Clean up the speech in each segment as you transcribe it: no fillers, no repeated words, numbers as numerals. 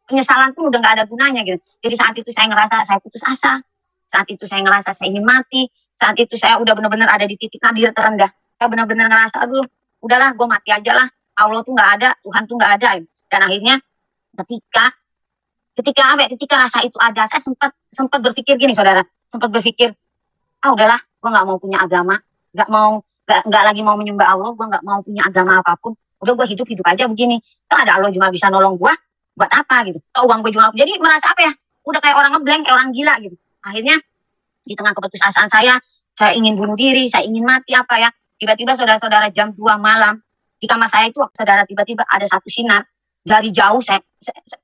penyesalan pun udah nggak ada gunanya gitu. Jadi saat itu saya ngerasa saya putus asa, saat itu saya ngerasa saya ingin mati, saat itu saya udah benar-benar ada di titik nadir terendah. Saya benar-benar ngerasa, aduh, udahlah, gue mati aja lah. Allah tuh nggak ada, Tuhan tuh nggak ada. Dan akhirnya ketika ketika rasa itu ada, saya sempat sempat berpikir gini, saudara, sempat berpikir, ah udahlah, gue nggak mau punya agama, nggak lagi mau menyembah Allah, gue nggak mau punya agama apapun. Udah gue hidup aja begini. Kalau ada Allah juga bisa nolong gue, buat apa gitu? Oh, uang gue juga. Jadi merasa apa ya? Udah kayak orang ngeblank, kayak orang gila gitu. Akhirnya di tengah keputusasaan saya ingin bunuh diri, saya ingin mati apa ya. Tiba-tiba saudara-saudara jam 2 malam, di kamar saya itu saudara tiba-tiba ada satu sinar. Dari jauh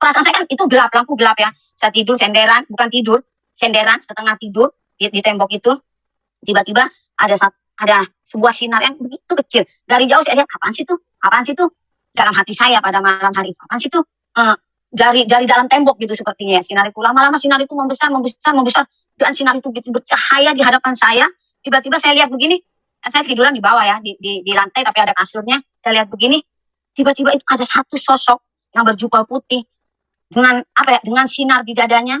perasaan saya kan itu gelap, lampu gelap ya. Saya tidur senderan, bukan tidur, senderan setengah tidur di tembok itu. Tiba-tiba ada sebuah sinar yang begitu kecil. Dari jauh saya lihat, apaan sih tuh? Apaan sih tuh? Dalam hati saya pada malam hari itu, apaan sih tuh? Dari dalam tembok gitu sepertinya ya. Sinar itu lama-lama sinar itu membesar dan sinar itu begitu bercahaya di hadapan saya. Tiba-tiba saya lihat begini, saya tiduran di bawah ya, di lantai tapi ada kasurnya. Saya lihat begini, tiba-tiba itu ada satu sosok yang berjubah putih dengan apa ya, dengan sinar di dadanya.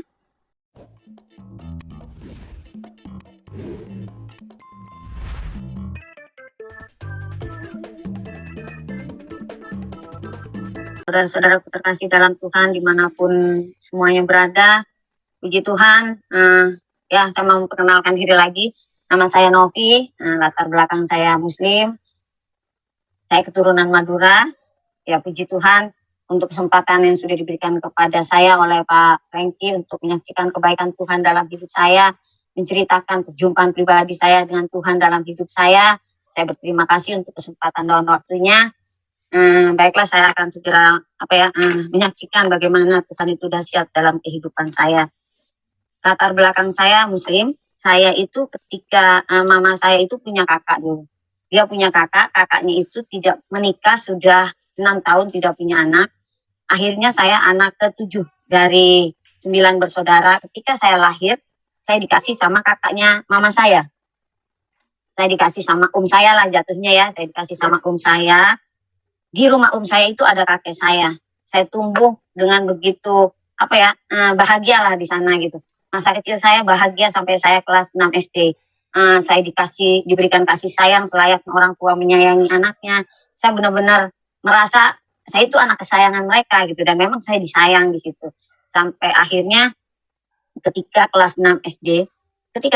Saudara-saudaraku terkasih dalam Tuhan dimanapun semuanya berada, puji Tuhan. Ya, saya mau memperkenalkan diri lagi. Nama saya Novi, latar belakang saya Muslim, saya keturunan Madura. Ya, puji Tuhan untuk kesempatan yang sudah diberikan kepada saya oleh Pak Franky untuk menyaksikan kebaikan Tuhan dalam hidup saya, menceritakan perjumpaan pribadi saya dengan Tuhan dalam hidup saya. Saya berterima kasih untuk kesempatan dan waktunya. Baiklah, saya akan segera menyaksikan bagaimana Tuhan itu dahsyat dalam kehidupan saya. Latar belakang saya Muslim. Saya itu ketika mama saya itu punya kakak dulu. Dia punya kakaknya itu tidak menikah, sudah 6 tahun tidak punya anak. Akhirnya saya anak ke-7 dari 9 bersaudara. Ketika saya lahir, saya dikasih sama kakaknya mama saya. Saya dikasih sama saya lah jatuhnya ya. Saya dikasih sama saya. Di rumah saya itu ada kakek saya. Saya tumbuh dengan begitu bahagia lah di sana gitu. Masa kecil saya bahagia sampai saya kelas 6 SD. Saya diberikan kasih sayang selayaknya orang tua menyayangi anaknya. Saya benar-benar merasa saya itu anak kesayangan mereka gitu, dan memang saya disayang di situ. Sampai akhirnya ketika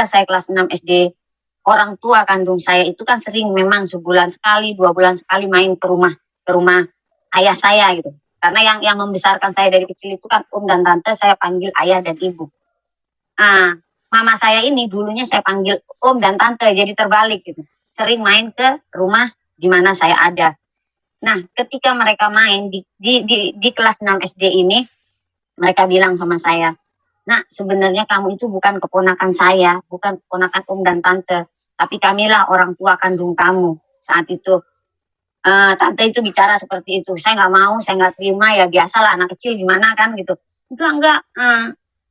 saya kelas 6 SD, orang tua kandung saya itu kan sering memang sebulan sekali, 2 bulan sekali main ke rumah ayah saya gitu. Karena yang membesarkan saya dari kecil itu kan dan tante, saya panggil ayah dan ibu. Mama saya ini dulunya saya panggil dan tante, jadi terbalik gitu. Sering main ke rumah di mana saya ada. Nah, ketika mereka main di kelas 6 SD ini, mereka bilang sama saya, "Nak, sebenarnya kamu itu bukan keponakan saya, bukan keponakan dan tante, tapi kamilah orang tua kandung kamu." Saat itu tante itu bicara seperti itu. Saya nggak mau, saya nggak terima, ya biasalah anak kecil gimana kan gitu. Enggak,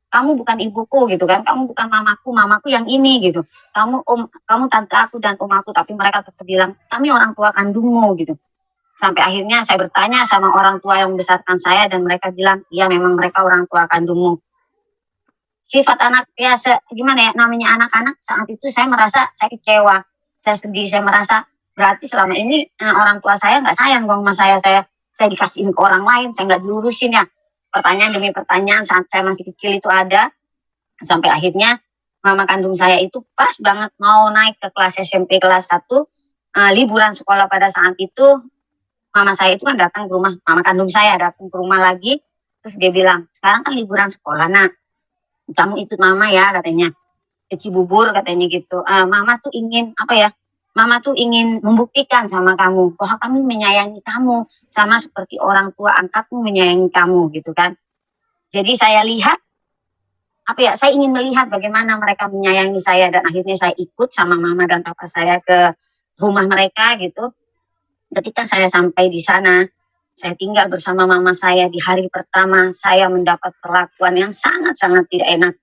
kamu bukan ibuku gitu kan, kamu bukan mamaku yang ini gitu. Kamu tante aku dan om aku, tapi mereka tetap bilang kami orang tua kandungmu gitu. Sampai akhirnya saya bertanya sama orang tua yang membesarkan saya dan mereka bilang, iya memang mereka orang tua kandungmu. Sifat anak ya gimana ya, namanya anak-anak, saat itu saya merasa saya kecewa, saya sedih, saya merasa berarti selama ini orang tua saya nggak sayang dong sama saya dikasihin ke orang lain, saya nggak diurusin ya. Pertanyaan demi pertanyaan saat saya masih kecil itu ada, sampai akhirnya mama kandung saya itu pas banget mau naik ke kelas SMP kelas 1, liburan sekolah pada saat itu, mama saya itu kan datang ke rumah, mama kandung saya datang ke rumah lagi, terus dia bilang, sekarang kan liburan sekolah, nak, kamu ikut mama ya katanya, ke Cibubur katanya gitu. Mama tuh ingin membuktikan sama kamu bahwa kami menyayangi kamu sama seperti orang tua angkatmu menyayangi kamu gitu kan. Jadi saya lihat saya ingin melihat bagaimana mereka menyayangi saya, dan akhirnya saya ikut sama mama dan papa saya ke rumah mereka gitu. Ketika saya sampai di sana, saya tinggal bersama mama saya. Di hari pertama saya mendapat perlakuan yang sangat-sangat tidak enak.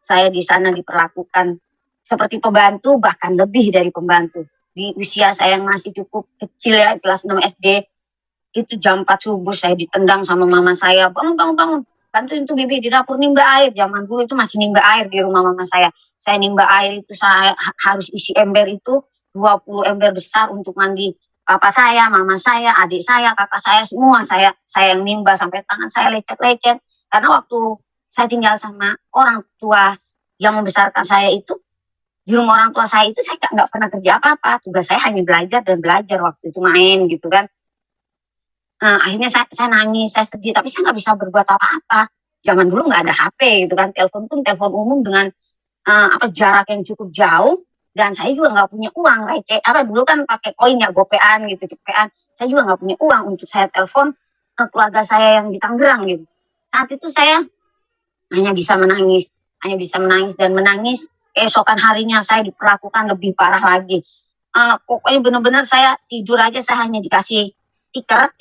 Saya di sana diperlakukan seperti pembantu, bahkan lebih dari pembantu. Di usia saya yang masih cukup kecil ya, kelas 6 SD, itu jam 4 subuh saya ditendang sama mama saya, bangun, bantuin tuh bibi di dapur nimba air. Zaman dulu itu masih nimba air di rumah mama saya. Saya nimba air itu saya harus isi ember itu 20 ember besar untuk mandi papa saya, mama saya, adik saya, kakak saya semua saya yang nimba sampai tangan saya lecet-lecet. Karena waktu saya tinggal sama orang tua yang membesarkan saya itu di rumah orang tua saya itu saya nggak pernah kerja apa-apa. Tugas saya hanya belajar dan belajar waktu itu main gitu kan. Akhirnya saya nangis, saya sedih, tapi saya nggak bisa berbuat apa-apa. Zaman dulu nggak ada HP gitu kan, telepon pun telepon umum dengan jarak yang cukup jauh, dan saya juga nggak punya uang receh. Dulu kan pakai koin ya, gopean gitu, cepean. Saya juga nggak punya uang untuk saya telepon keluarga saya yang di Tangerang gitu. Saat itu saya hanya bisa menangis, dan menangis. Keesokan harinya saya diperlakukan lebih parah lagi. Pokoknya benar-benar saya tidur aja saya hanya dikasih tiker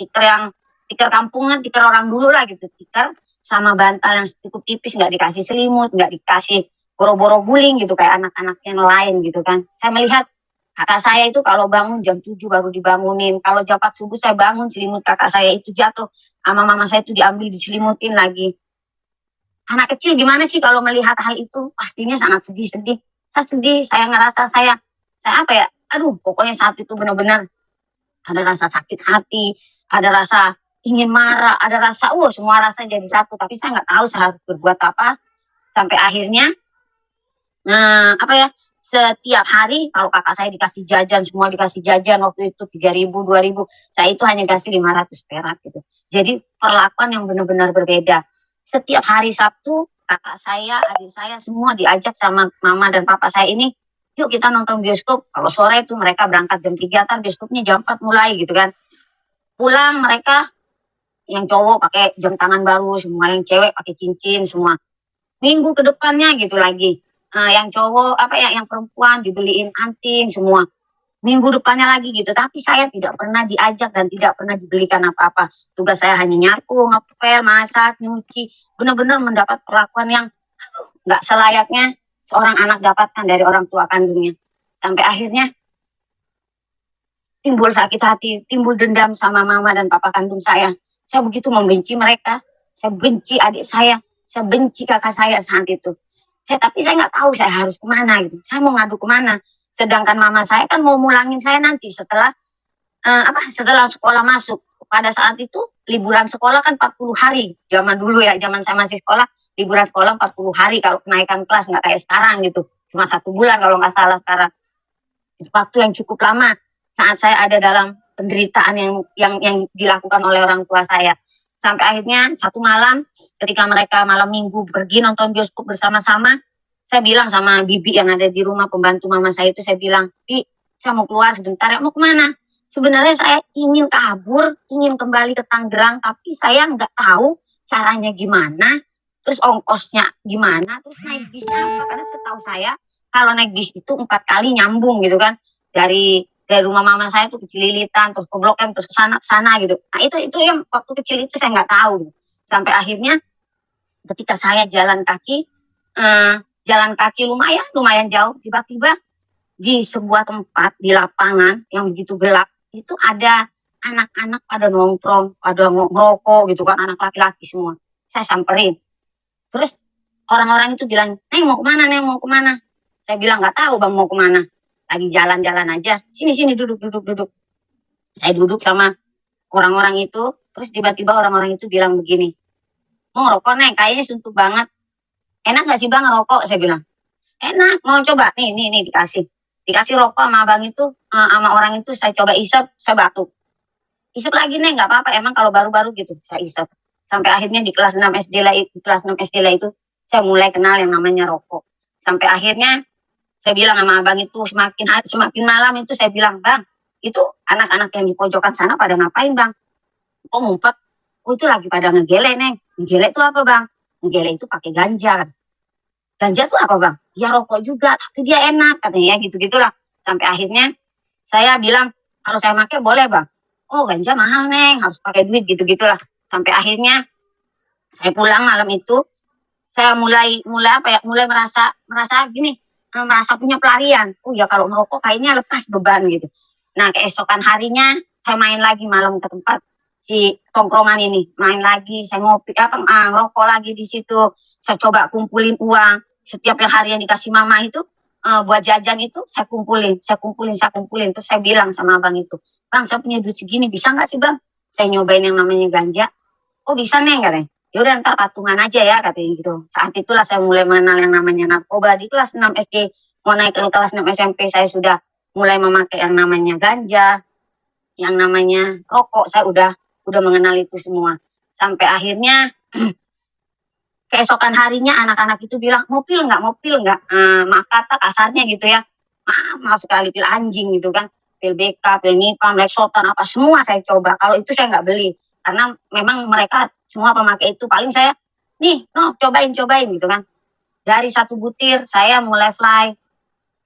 kampungan, tiker orang dulu lah gitu, tiker sama bantal yang cukup tipis, nggak dikasih selimut, nggak dikasih boro-boro guling gitu kayak anak-anak yang lain gitu kan. Saya melihat kakak saya itu kalau bangun jam 7 baru dibangunin, kalau jam 4 subuh saya bangun selimut kakak saya itu jatuh, sama mama saya itu diambil diselimutin lagi. Anak kecil gimana sih kalau melihat hal itu, pastinya sangat sedih-sedih. Saya sedih, saya ngerasa saya apa ya, aduh pokoknya saat itu benar-benar ada rasa sakit hati, ada rasa ingin marah, ada rasa semua rasa jadi satu, tapi saya nggak tahu saya harus berbuat apa. Sampai akhirnya setiap hari kalau kakak saya dikasih jajan, semua dikasih jajan waktu itu 3.000 2.000, saya itu hanya kasih 500 perak gitu. Jadi perlakuan yang benar-benar berbeda. Setiap hari Sabtu kakak saya, adik saya semua diajak sama mama dan papa saya ini, yuk kita nonton bioskop. Kalau sore itu mereka berangkat jam 3, kan bioskopnya jam 4 mulai gitu kan. Pulang mereka yang cowok pakai jam tangan baru, semua yang cewek pakai cincin semua. Minggu ke depannya gitu lagi. Yang cowok yang perempuan dibeliin anting semua. Minggu depannya lagi gitu. Tapi saya tidak pernah diajak dan tidak pernah dibelikan apa-apa. Tugas saya hanya nyapu, ngepel, masak, nyuci. Benar-benar mendapat perlakuan yang nggak selayaknya seorang anak dapatkan dari orang tua kandungnya. Sampai akhirnya timbul sakit hati, timbul dendam sama mama dan papa kandung saya. Saya begitu membenci mereka. Saya benci adik saya benci kakak saya saat itu. Tapi saya nggak tahu saya harus kemana gitu. Saya mau ngadu kemana. Sedangkan mama saya kan mau mulangin saya nanti setelah setelah sekolah masuk. Pada saat itu liburan sekolah kan 40 hari. Zaman dulu ya, zaman saya masih sekolah, liburan sekolah 40 hari kalau kenaikan kelas, nggak kayak sekarang gitu. Cuma 1 bulan kalau nggak salah sekarang. Waktu yang cukup lama saat saya ada dalam penderitaan yang dilakukan oleh orang tua saya. Sampai akhirnya satu malam ketika mereka malam minggu pergi nonton bioskop bersama-sama, saya bilang sama bibi yang ada di rumah, pembantu mama saya itu, saya bilang, Bi, saya mau keluar sebentar ya. Mau kemana? Sebenarnya saya ingin kabur, ingin kembali ke Tangerang, tapi saya nggak tahu caranya gimana, terus ongkosnya gimana, terus naik bisnya apa. Karena setahu saya kalau naik bis itu 4 kali nyambung gitu kan, dari rumah mama saya tuh ke Cililitan, terus ke Blok M, terus ke sana gitu. Nah itu yang waktu kecil itu saya nggak tahu. Sampai akhirnya ketika saya jalan kaki lumayan jauh, tiba-tiba di sebuah tempat di lapangan yang begitu gelap itu ada anak-anak pada nongkrong, pada ngerokok gitu kan, anak laki-laki semua. Saya samperin. Terus orang-orang itu bilang, Neng mau kemana, Neng mau kemana? Saya bilang nggak tahu bang mau kemana. Lagi jalan-jalan aja. Sini duduk. Saya duduk sama orang-orang itu. Terus tiba-tiba orang-orang itu bilang begini, mau rokok Neng, kayaknya suntuk banget. Enak gak sih bang ngerokok? Saya bilang, enak, mau coba? Nih dikasih rokok sama abang itu, sama orang itu. Saya coba isep, saya batuk. Isep lagi Neng, nggak apa-apa, emang kalau baru-baru gitu saya isep. Sampai akhirnya di kelas 6 SD lah itu saya mulai kenal yang namanya rokok. Sampai akhirnya saya bilang sama abang itu, semakin malam itu saya bilang, bang, itu anak-anak yang di pojokan sana pada ngapain bang? Kok ngumpet? Oh itu lagi pada ngegele Neng. Ngegele itu apa bang? Ngegele itu pakai ganja. Ganja itu apa bang? Ya rokok juga, tapi dia enak katanya, gitu-gitulah. Sampai akhirnya saya bilang, kalau saya pakai boleh bang? Oh ganja mahal Neng, harus pakai duit, gitu-gitulah. Sampai akhirnya saya pulang malam itu, saya mulai merasa gini, merasa punya pelarian. Oh ya kalau merokok kayaknya lepas beban gitu. Nah keesokan harinya saya main lagi malam ke tempat si tongkrongan ini, main lagi, saya ngopi ngerokok lagi di situ. Saya coba kumpulin uang setiap yang hari yang dikasih mama itu, buat jajan itu saya kumpulin. Terus saya bilang sama abang itu, "Bang, saya punya duit segini, bisa nggak sih Bang saya nyobain yang namanya ganja?" "Oh bisa Neng," katanya. "Ya udah ntar patungan aja ya," katanya gitu. Saat itulah saya mulai mengenal yang namanya narkoba. Di kelas 6 SD, mau naik ke kelas 6 SMP, saya sudah mulai memakai yang namanya ganja, yang namanya rokok. Saya udah mengenal itu semua. Sampai akhirnya keesokan harinya anak-anak itu bilang, "Mau pil nggak? Mau pil nggak?" Maaf kata kasarnya gitu ya. Maaf sekali, pil anjing gitu kan. Pil BK, pil Nipam, Lexotan, apa semua saya coba. Kalau itu saya nggak beli. Karena memang mereka semua pemakai itu. Paling saya, "Nih, no, cobain gitu kan." Dari satu butir, saya mulai fly.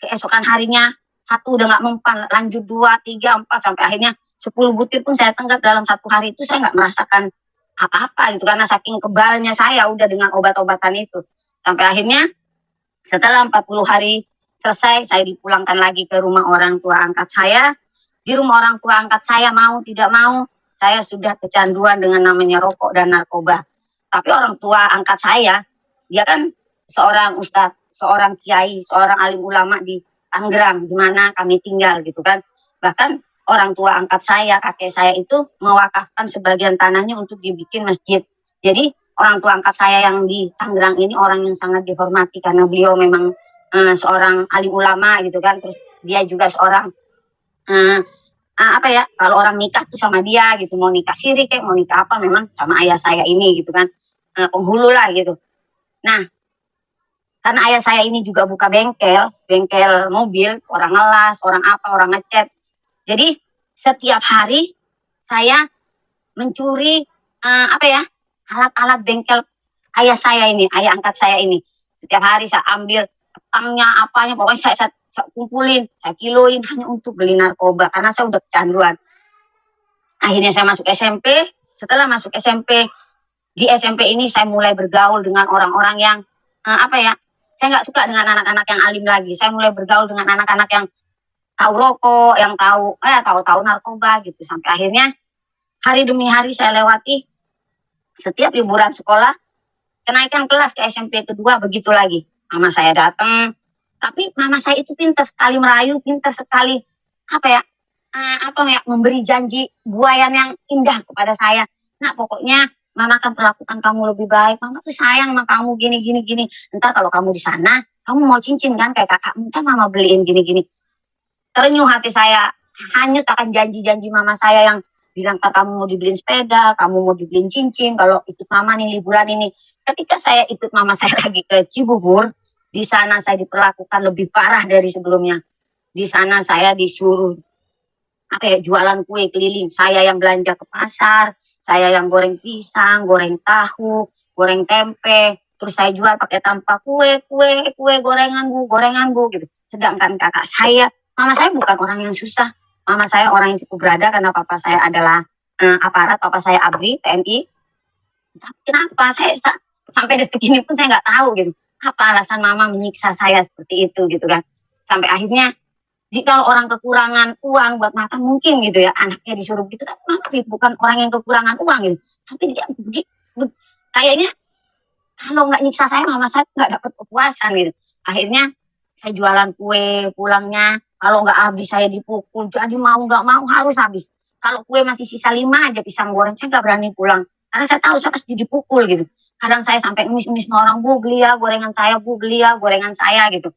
Keesokan harinya, satu udah nggak mempan. Lanjut 2, 3, 4, sampai akhirnya 10 butir pun saya tenggak dalam satu hari itu. Saya nggak merasakan apa-apa gitu. Karena saking kebalnya saya udah dengan obat-obatan itu. Sampai akhirnya setelah 40 hari selesai, saya dipulangkan lagi ke rumah orang tua angkat saya. Di rumah orang tua angkat saya, mau tidak mau, saya sudah kecanduan dengan namanya rokok dan narkoba. Tapi orang tua angkat saya, dia kan seorang ustadz, seorang kiai, seorang alim ulama di Tangerang, di mana kami tinggal gitu kan. Bahkan orang tua angkat saya, kakek saya itu mewakafkan sebagian tanahnya untuk dibikin masjid. Jadi orang tua angkat saya yang di Tangerang ini orang yang sangat dihormati karena beliau memang seorang alim ulama gitu kan. Terus dia juga seorang apa ya, kalau orang nikah tuh sama dia gitu, mau nikah siri kayak mau nikah apa memang sama ayah saya ini gitu kan, penghulu lah gitu. Nah, karena ayah saya ini juga buka bengkel mobil, orang ngelas, orang apa, orang ngecat. Jadi setiap hari saya mencuri apa ya, alat-alat bengkel ayah saya ini, ayah angkat saya ini. Setiap hari saya ambil petangnya, apanya, pokoknya saya kumpulin, saya kiloin hanya untuk beli narkoba karena saya udah kecanduan. Akhirnya saya masuk SMP. Setelah masuk SMP, di SMP ini saya mulai bergaul dengan orang-orang yang apa ya, saya nggak suka dengan anak-anak yang alim lagi. Saya mulai bergaul dengan anak-anak yang tahu rokok, yang tahu narkoba gitu. Sampai akhirnya hari demi hari saya lewati. Setiap liburan sekolah, kenaikan kelas ke SMP kedua, begitu lagi. Mama saya datang, tapi mama saya itu pintar sekali merayu, pintar sekali apa ya, memberi janji buayan yang indah kepada saya. Nah, pokoknya mama akan perlakukan kamu lebih baik. Mama tuh sayang sama kamu gini. Ntar kalau kamu di sana, kamu mau cincin kan kayak kakakmu, ntar mama beliin gini. Terenyuh hati saya, hanyut akan janji-janji mama saya yang bilang, kamu mau dibeliin sepeda, kamu mau dibeliin cincin, kalau ikut mama nih liburan ini. Ketika saya ikut mama saya lagi ke Cibubur, di sana saya diperlakukan lebih parah dari sebelumnya. Di sana saya disuruh jualan kue keliling. Saya yang belanja ke pasar, saya yang goreng pisang, goreng tahu, goreng tempe. Terus saya jual pakai tanpa kue, gorengan bu gitu. Sedangkan kakak saya, mama saya bukan orang yang susah. Mama saya orang yang cukup berada karena papa saya adalah aparat, papa saya ABRI, TNI. Tapi kenapa saya sampai detik ini pun saya nggak tahu gitu. Apa alasan mama menyiksa saya seperti itu gitu kan. Sampai akhirnya, kalau orang kekurangan uang buat makan mungkin gitu ya, anaknya disuruh gitu. Tapi mama bukan orang yang kekurangan uang gitu. Tapi dia kayaknya kalau nggak nyiksa saya, mama saya nggak dapat kepuasan gitu. Akhirnya saya jualan kue pulangnya. Kalau nggak habis saya dipukul. Jadi mau nggak mau harus habis. Kalau kue masih sisa 5 aja pisang goreng, saya nggak berani pulang. Karena saya tahu saya pasti dipukul gitu. Kadang saya sampai ngemis-ngemis sama orang, bu beli ya gorengan saya gitu.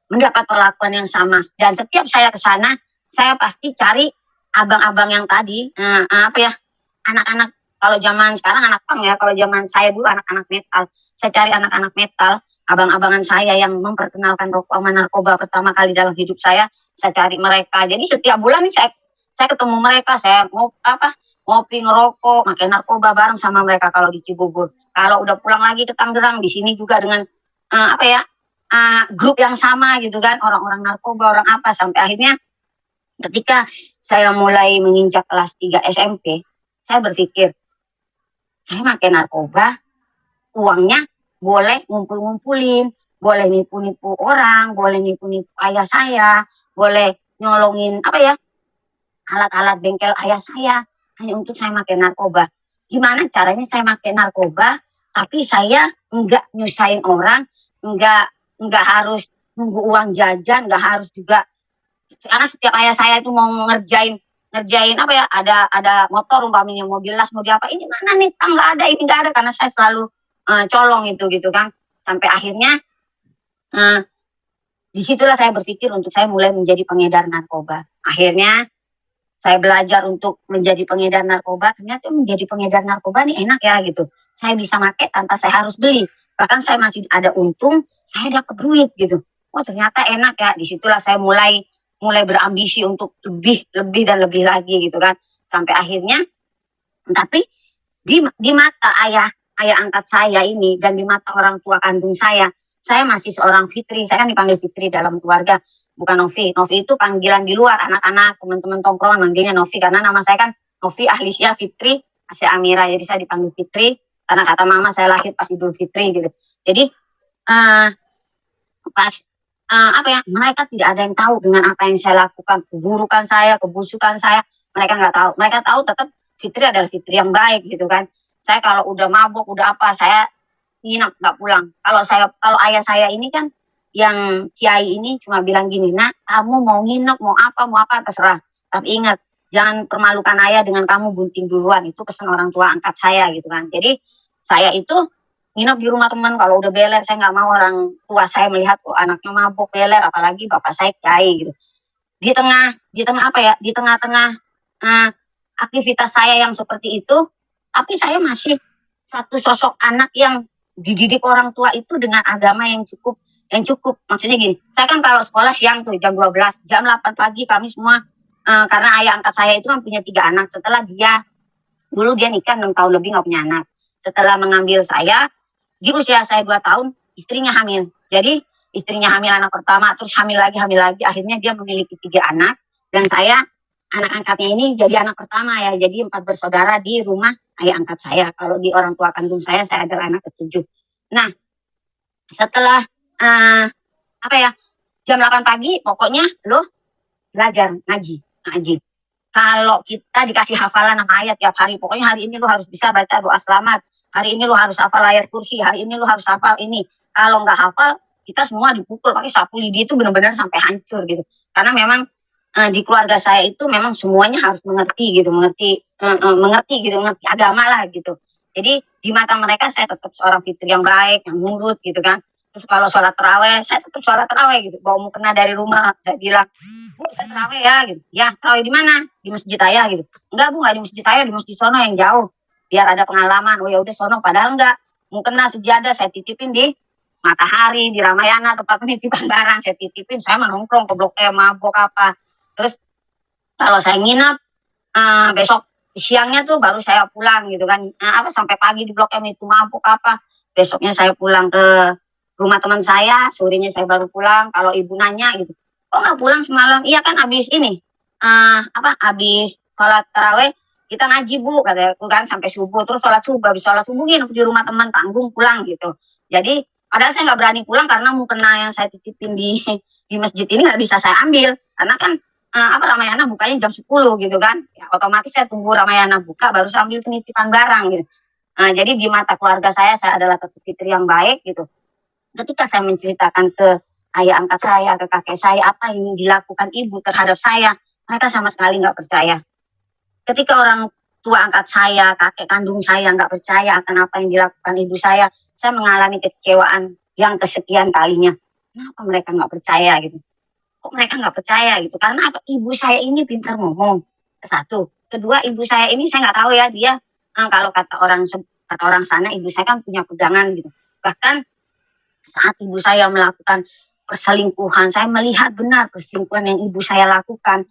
Mendapat perlakuan yang sama. Dan setiap saya ke sana, saya pasti cari abang-abang yang tadi, anak-anak, kalau zaman sekarang anak pang ya, kalau zaman saya dulu anak-anak metal. Saya cari anak-anak metal, abang-abangan saya yang memperkenalkan rokok sama narkoba pertama kali dalam hidup saya cari mereka. Jadi setiap bulan nih saya ketemu mereka, saya ngopi, ngerokok, pakai narkoba bareng sama mereka kalau di Cibubur. Kalau udah pulang lagi ke Tangerang, di sini juga dengan grup yang sama gitu kan, orang-orang narkoba, orang apa. Sampai akhirnya ketika saya mulai menginjak kelas 3 SMP, saya berpikir, saya pakai narkoba, uangnya boleh ngumpul-ngumpulin, boleh nipu-nipu orang, boleh nipu-nipu ayah saya, boleh nyolongin alat-alat bengkel ayah saya hanya untuk saya pakai narkoba. Gimana caranya saya pakai narkoba, tapi saya enggak nyusahin orang, enggak harus nunggu uang jajan, enggak harus juga karena setiap ayah saya itu mau ngerjain ngerjain apa ya, ada motor umpamanya mobil las mau apa ini mana nih nggak ada ini nggak ada karena saya selalu colong itu gitu kan sampai akhirnya uh, disitulah saya berpikir untuk saya mulai menjadi pengedar narkoba. Akhirnya saya belajar untuk menjadi pengedar narkoba, ternyata menjadi pengedar narkoba nih enak ya gitu. Saya bisa pakai tanpa saya harus beli. Bahkan saya masih ada untung, saya dapat duit gitu. Oh ternyata enak ya. Disitulah saya mulai mulai berambisi untuk lebih lebih dan lebih lagi gitu kan. Sampai akhirnya, tapi di mata ayah angkat saya ini dan di mata orang tua kandung saya masih seorang Fitri. Saya kan dipanggil Fitri dalam keluarga, bukan Novi. Novi itu panggilan di luar, anak-anak, teman-teman tongkrongan manggilnya Novi karena nama saya kan Novi Ahlisya Fitri Asya Amira. Jadi saya dipanggil Fitri karena kata mama saya lahir pas Idul Fitri gitu. Jadi pas apa ya, mereka tidak ada yang tahu dengan apa yang saya lakukan, keburukan saya, kebusukan saya, mereka nggak tahu. Mereka tahu tetap Fitri adalah Fitri yang baik gitu kan. Saya kalau udah mabuk, udah apa, saya nginep nggak pulang. Kalau ayah saya ini kan yang kiai ini cuma bilang gini, nak kamu mau nginep mau apa terserah. Tapi ingat jangan permalukan ayah dengan kamu bunting duluan. Itu pesan orang tua angkat saya gitu kan. Jadi saya itu nginep di rumah teman kalau udah beler. Saya nggak mau orang tua saya melihat oh, anaknya mabuk beler, apalagi bapak saya kiai gitu. Di tengah apa ya, di tengah-tengah uh, aktivitas saya yang seperti itu, tapi saya masih satu sosok anak yang dididik orang tua itu dengan agama yang cukup maksudnya gini, saya kan kalau sekolah siang tuh jam 12, jam 8 pagi kami semua karena ayah angkat saya itu kan punya 3 anak. Setelah dia dulu dia nikah 6 tahun lebih nggak punya anak, setelah mengambil saya di usia saya 2 tahun istrinya hamil. Jadi istrinya hamil anak pertama, terus hamil lagi, akhirnya dia memiliki 3 anak. Dan saya anak angkatnya ini jadi anak pertama ya, jadi 4 bersaudara di rumah ayah angkat saya. Kalau di orang tua kandung saya adalah anak ke-7. Nah setelah apa ya, jam 8 pagi pokoknya lo belajar ngaji. Kalau kita dikasih hafalan sama ayat tiap hari, pokoknya hari ini lo harus bisa baca doa selamat, hari ini lo harus hafal ayat kursi, hari ini lo harus hafal ini. Kalau nggak hafal, kita semua dipukul pakai sapu lidi itu benar-benar sampai hancur gitu. Karena memang di keluarga saya itu memang semuanya harus mengerti gitu, mengerti agama lah gitu. Jadi di mata mereka saya tetap seorang Fitri yang baik, yang nurut gitu kan. Terus kalau sholat terawih, saya tetap sholat terawih gitu. Bawa mukena dari rumah, saya bilang, Bu, saya terawih ya gitu. Ya, terawih di mana? Di masjid ayah gitu. Enggak Bu, nggak di masjid ayah, di masjid sono yang jauh. Biar ada pengalaman. Oh ya udah sono, padahal enggak. Mukena sejadah saya titipin di Matahari, di Ramayana, tempat penitipan barang saya titipin. Saya menongkrong ke Blok M, mabok apa. Terus kalau saya nginep, besok siangnya tuh baru saya pulang gitu kan. Sampai pagi di Blok M itu mabuk apa. Besoknya saya pulang ke rumah teman saya, sorenya saya baru pulang. Kalau ibu nanya gitu, kok nggak pulang semalam? Iya kan abis ini, abis sholat taraweh kita ngaji Bu, kataku kan sampai subuh. Terus sholat subuh, habis sholat subuh nginep di rumah teman, tanggung pulang gitu. Jadi padahal saya nggak berani pulang karena mukena yang saya titipin di masjid ini nggak bisa saya ambil karena kan Ramayana bukanya jam 10 gitu kan. Ya, otomatis saya tunggu Ramayana buka baru sambil penitipan barang gitu. Jadi di mata keluarga saya adalah tetap Fitri yang baik gitu. Ketika saya menceritakan ke ayah angkat saya, ke kakek saya, apa yang dilakukan ibu terhadap saya, mereka sama sekali nggak percaya. Ketika orang tua angkat saya, kakek kandung saya nggak percaya akan apa yang dilakukan ibu saya mengalami kekecewaan yang kesekian kalinya. Kenapa mereka nggak percaya gitu? Kok mereka nggak percaya gitu? Karena apa? Ibu saya ini pintar ngomong. Satu. Kedua, ibu saya ini saya nggak tahu ya, dia kalau kata orang sana, ibu saya kan punya pegangan gitu. Bahkan saat ibu saya melakukan perselingkuhan, saya melihat benar perselingkuhan yang ibu saya lakukan.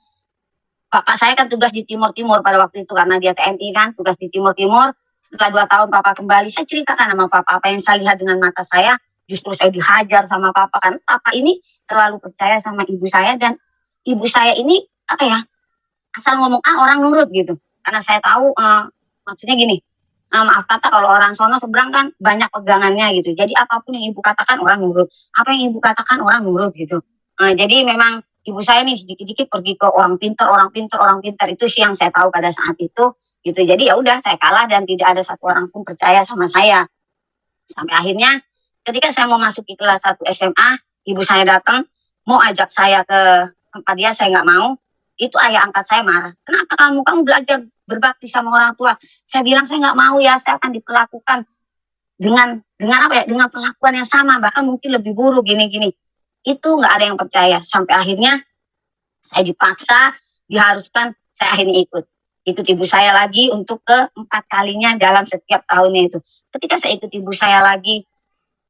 Bapak saya kan tugas di Timur Timur pada waktu itu karena dia TNI kan, tugas di Timur Timur. Setelah 2 tahun papa kembali, saya ceritakan sama papa apa yang saya lihat dengan mata saya. Justru saya dihajar sama papa kan. Papa ini terlalu percaya sama ibu saya dan ibu saya ini apa ya, asal ngomong orang nurut gitu. Karena saya tahu maksudnya gini, maaf kata kalau orang sono seberang kan banyak pegangannya gitu. Jadi apapun yang ibu katakan orang nurut. Apa yang ibu katakan orang nurut gitu. Jadi memang ibu saya nih sedikit-dikit pergi ke orang pintar, orang pintar, orang pintar. Itu sih yang saya tahu pada saat itu gitu. Jadi ya udah saya kalah dan tidak ada satu orang pun percaya sama saya. Sampai akhirnya ketika saya mau masuk di kelas 1 SMA, ibu saya datang mau ajak saya ke tempat dia, saya nggak mau. Itu ayah angkat saya marah. Kenapa kamu belajar berbakti sama orang tua? Saya bilang saya nggak mau ya, saya akan diperlakukan dengan apa ya, dengan perlakuan yang sama, bahkan mungkin lebih buruk gini-gini. Itu nggak ada yang percaya. Sampai akhirnya saya dipaksa, diharuskan, saya akhirnya ikut ibu saya lagi untuk keempat kalinya dalam setiap tahunnya itu. Ketika saya ikut ibu saya lagi,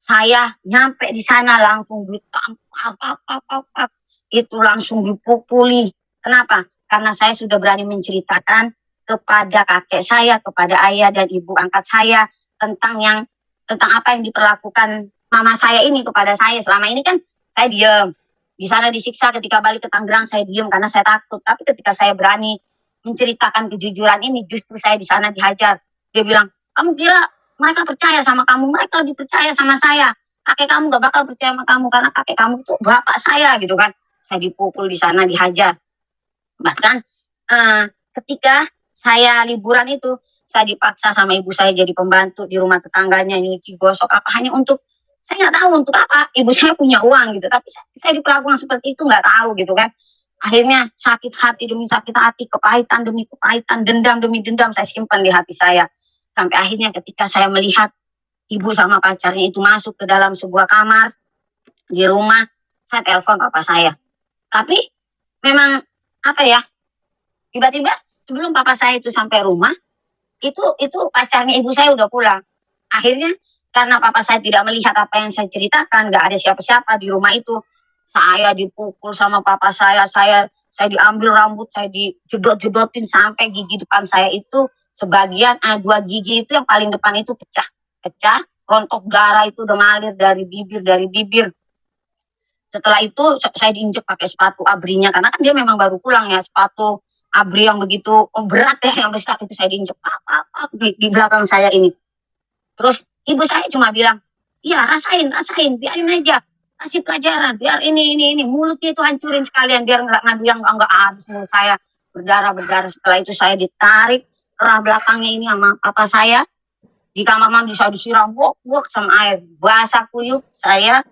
saya nyampe di sana langsung ditampar, itu langsung dipukuli. Kenapa? Karena saya sudah berani menceritakan kepada kakek saya, kepada ayah dan ibu angkat saya tentang apa yang diperlakukan mama saya ini kepada saya. Selama ini kan saya diam. Di sana disiksa, ketika balik ke Tangerang saya diam karena saya takut. Tapi ketika saya berani menceritakan kejujuran ini, justru saya di sana dihajar. Dia bilang, kamu kira mereka percaya sama kamu? Mereka lebih percaya sama saya. Kakek kamu gak bakal percaya sama kamu karena kakek kamu tuh bapak saya gitu kan. Saya dipukul di sana, dihajar. Bahkan ketika saya liburan itu, saya dipaksa sama ibu saya jadi pembantu di rumah tetangganya, nyuci gosok apa, hanya untuk, saya nggak tahu untuk apa, ibu saya punya uang gitu, tapi saya diperlakukan seperti itu nggak tahu gitu kan. Akhirnya sakit hati demi sakit hati, kepahitan demi kepahitan, dendam demi dendam saya simpan di hati saya. Sampai akhirnya ketika saya melihat ibu sama pacarnya itu masuk ke dalam sebuah kamar di rumah, saya telepon papa saya. Tapi memang apa ya, tiba-tiba sebelum papa saya itu sampai rumah, itu pacarnya ibu saya udah pulang. Akhirnya karena papa saya tidak melihat apa yang saya ceritakan, nggak ada siapa-siapa di rumah itu, saya dipukul sama papa saya diambil rambut, saya dijedot-jedotin sampai gigi depan saya itu sebagian, 2 gigi itu yang paling depan itu pecah, rontok darah itu udah ngalir dari bibir. Setelah itu saya diinjek pakai sepatu abrinya, karena kan dia memang baru pulang ya, sepatu abri yang begitu berat ya, yang besar itu saya diinjek di belakang saya ini. Terus ibu saya cuma bilang, iya rasain, biarin aja, kasih pelajaran, biar ini, mulutnya itu hancurin sekalian, biar nggak ngadu yang nggak habis mulut saya berdarah. Setelah itu saya ditarik kerah belakangnya ini sama papa saya, di kamar mandi saya disiram wok sama air, basah kuyup saya.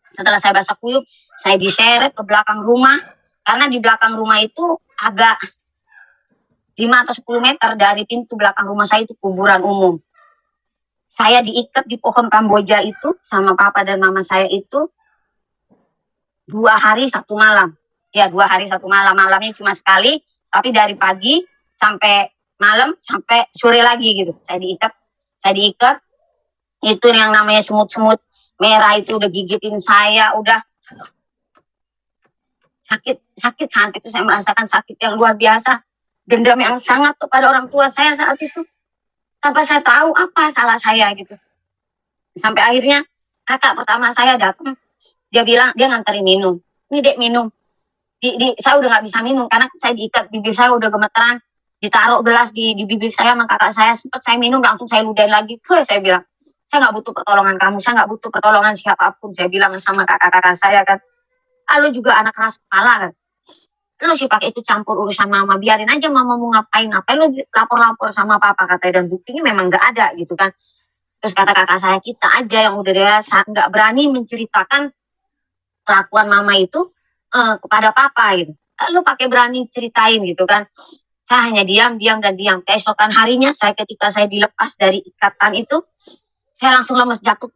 Setelah saya basah kuyup, saya diseret ke belakang rumah, karena di belakang rumah itu agak 5 atau 10 meter dari pintu belakang rumah saya itu kuburan umum. Saya diikat di pohon Kamboja itu sama papa dan mama saya itu 2 hari 1 malam. Ya 2 hari 1 malam, malamnya cuma sekali, tapi dari pagi sampai malam sampai sore lagi gitu. Saya diikat, itu yang namanya semut-semut merah itu udah gigitin saya, udah sakit saat itu saya merasakan sakit yang luar biasa, dendam yang sangat kepada orang tua saya saat itu, tanpa saya tahu apa salah saya gitu. Sampai akhirnya kakak pertama saya datang, dia bilang, dia nganterin minum, ini dek minum, saya udah nggak bisa minum karena saya diikat, bibir saya udah gemeteran, ditaruh gelas di bibir saya sama kakak saya, sempat saya minum langsung saya ludahin lagi. Saya bilang, saya nggak butuh pertolongan kamu, saya nggak butuh pertolongan siapapun, saya bilang sama kakak-kakak saya kan. Lu juga anak keras kepala kan, lu sih pakai itu campur urusan mama, biarin aja mama mau ngapain lu lapor sama papa katanya, dan buktinya memang nggak ada gitu kan. Terus kata kakak saya, kita aja yang udah dewasa nggak berani menceritakan kelakuan mama itu kepada papa gitu, lu pakai berani ceritain gitu kan. Saya hanya diam. Keesokan harinya ketika saya dilepas dari ikatan itu, saya langsung lemes, jatuh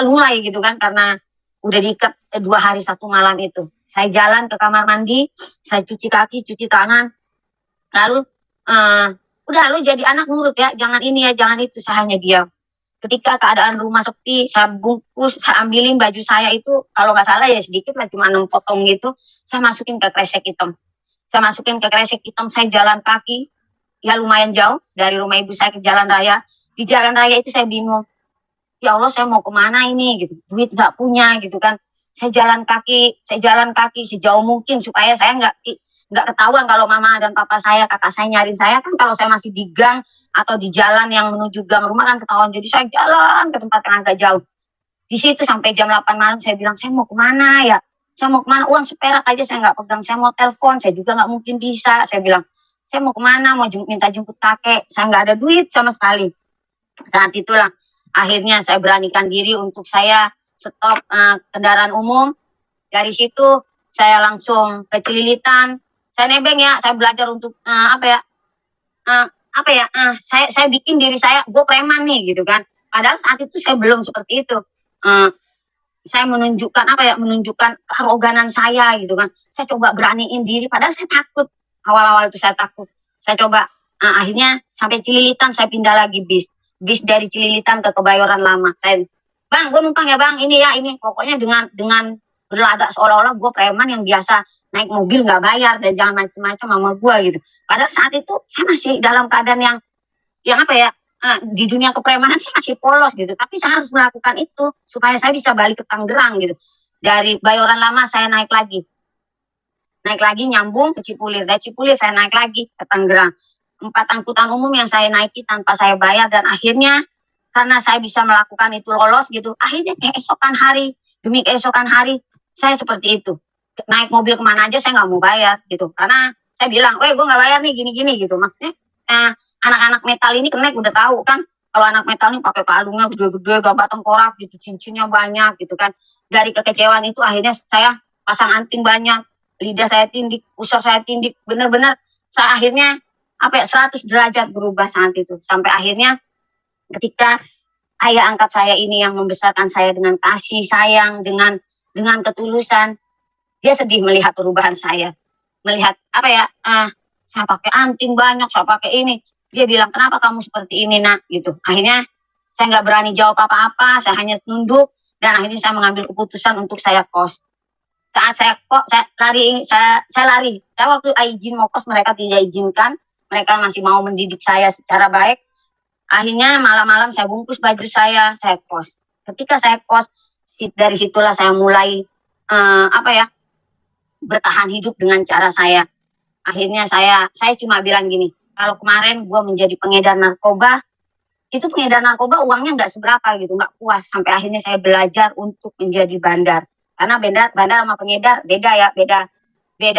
lunglai gitu kan, karena udah diikat 2 hari 1 malam itu. Saya jalan ke kamar mandi, saya cuci kaki, cuci tangan, lalu udah, lu jadi anak nurut ya, jangan ini ya, jangan itu. Saya hanya diam. Ketika keadaan rumah sepi, saya bungkus, saya ambilin baju saya itu, kalau nggak salah ya sedikit lah, cuma 6 potong gitu, saya masukin ke kresek hitam. Saya jalan kaki, ya lumayan jauh dari rumah ibu saya ke jalan raya. Di jalan raya itu saya bingung, ya Allah saya mau kemana ini gitu, duit nggak punya gitu kan. Saya jalan kaki sejauh mungkin supaya saya nggak ketahuan kalau mama dan papa saya, kakak saya nyariin saya kan. Kalau saya masih di gang atau di jalan yang menuju gang rumah kan ketahuan. Jadi saya jalan ke tempat yang agak jauh. Di situ sampai jam 8 malam saya bilang, saya mau kemana ya? Saya mau kemana? Uang seperak aja saya nggak pegang. Saya mau telepon, saya juga nggak mungkin bisa. Saya bilang, saya mau kemana? Mau minta jemput kakek. Saya nggak ada duit sama sekali. Saat itulah akhirnya saya beranikan diri untuk saya stop kendaraan umum. Dari situ saya langsung ke Cililitan. Saya nebeng ya, saya belajar untuk saya bikin diri saya, gue preman nih gitu kan. Padahal saat itu saya belum seperti itu. Uh, saya menunjukkan menunjukkan kearoganan saya gitu kan. Saya coba beraniin diri, padahal saya takut. Awal-awal itu saya takut. Saya coba, akhirnya sampai Cililitan saya pindah lagi bis dari Cililitan ke Kebayoran Lama. Saya, bang, gue numpang ya bang, ini ya ini. Pokoknya dengan berlagak seolah-olah gue preman yang biasa naik mobil nggak bayar dan jangan macam-macam sama gue gitu. Padahal saat itu saya masih dalam keadaan yang di dunia kepremanan saya masih polos gitu, tapi saya harus melakukan itu supaya saya bisa balik ke Tangerang gitu. Dari Bayoran Lama saya naik lagi nyambung ke Cipulir, dari Cipulir saya naik lagi ke Tangerang. 4 angkutan umum yang saya naiki tanpa saya bayar, dan akhirnya karena saya bisa melakukan itu lolos gitu, akhirnya keesokan hari demi keesokan hari saya seperti itu, naik mobil kemana aja saya nggak mau bayar gitu, karena saya bilang, gue nggak bayar nih gini-gini gitu. Maksudnya anak-anak metal ini Kenek udah tahu kan, kalau anak metal ini pakai kalungnya gede-gede, gambar tengkorak gitu, cincinnya banyak gitu kan. Dari kekecewaan itu akhirnya saya pasang anting banyak, lidah saya tindik, pusar saya tindik, bener-bener saya akhirnya 100 derajat berubah saat itu. Sampai akhirnya ketika ayah angkat saya ini yang membesarkan saya dengan kasih sayang, dengan ketulusan, dia sedih melihat perubahan saya, melihat saya pakai anting banyak, saya pakai ini. Dia bilang, kenapa kamu seperti ini nak gitu. Akhirnya saya nggak berani jawab apa-apa, saya hanya tunduk, dan akhirnya saya mengambil keputusan untuk saya kos. Saat saya lari. Saya waktu izin mau kos mereka tidak izinkan, mereka masih mau mendidik saya secara baik. Akhirnya malam-malam saya bungkus baju saya kos. Ketika saya kos, dari situlah saya mulai bertahan hidup dengan cara saya. Akhirnya saya cuma bilang gini, kalau kemarin gue menjadi pengedar narkoba, itu pengedar narkoba uangnya nggak seberapa gitu, nggak puas. Sampai akhirnya saya belajar untuk menjadi bandar. Karena bandar sama pengedar beda ya, beda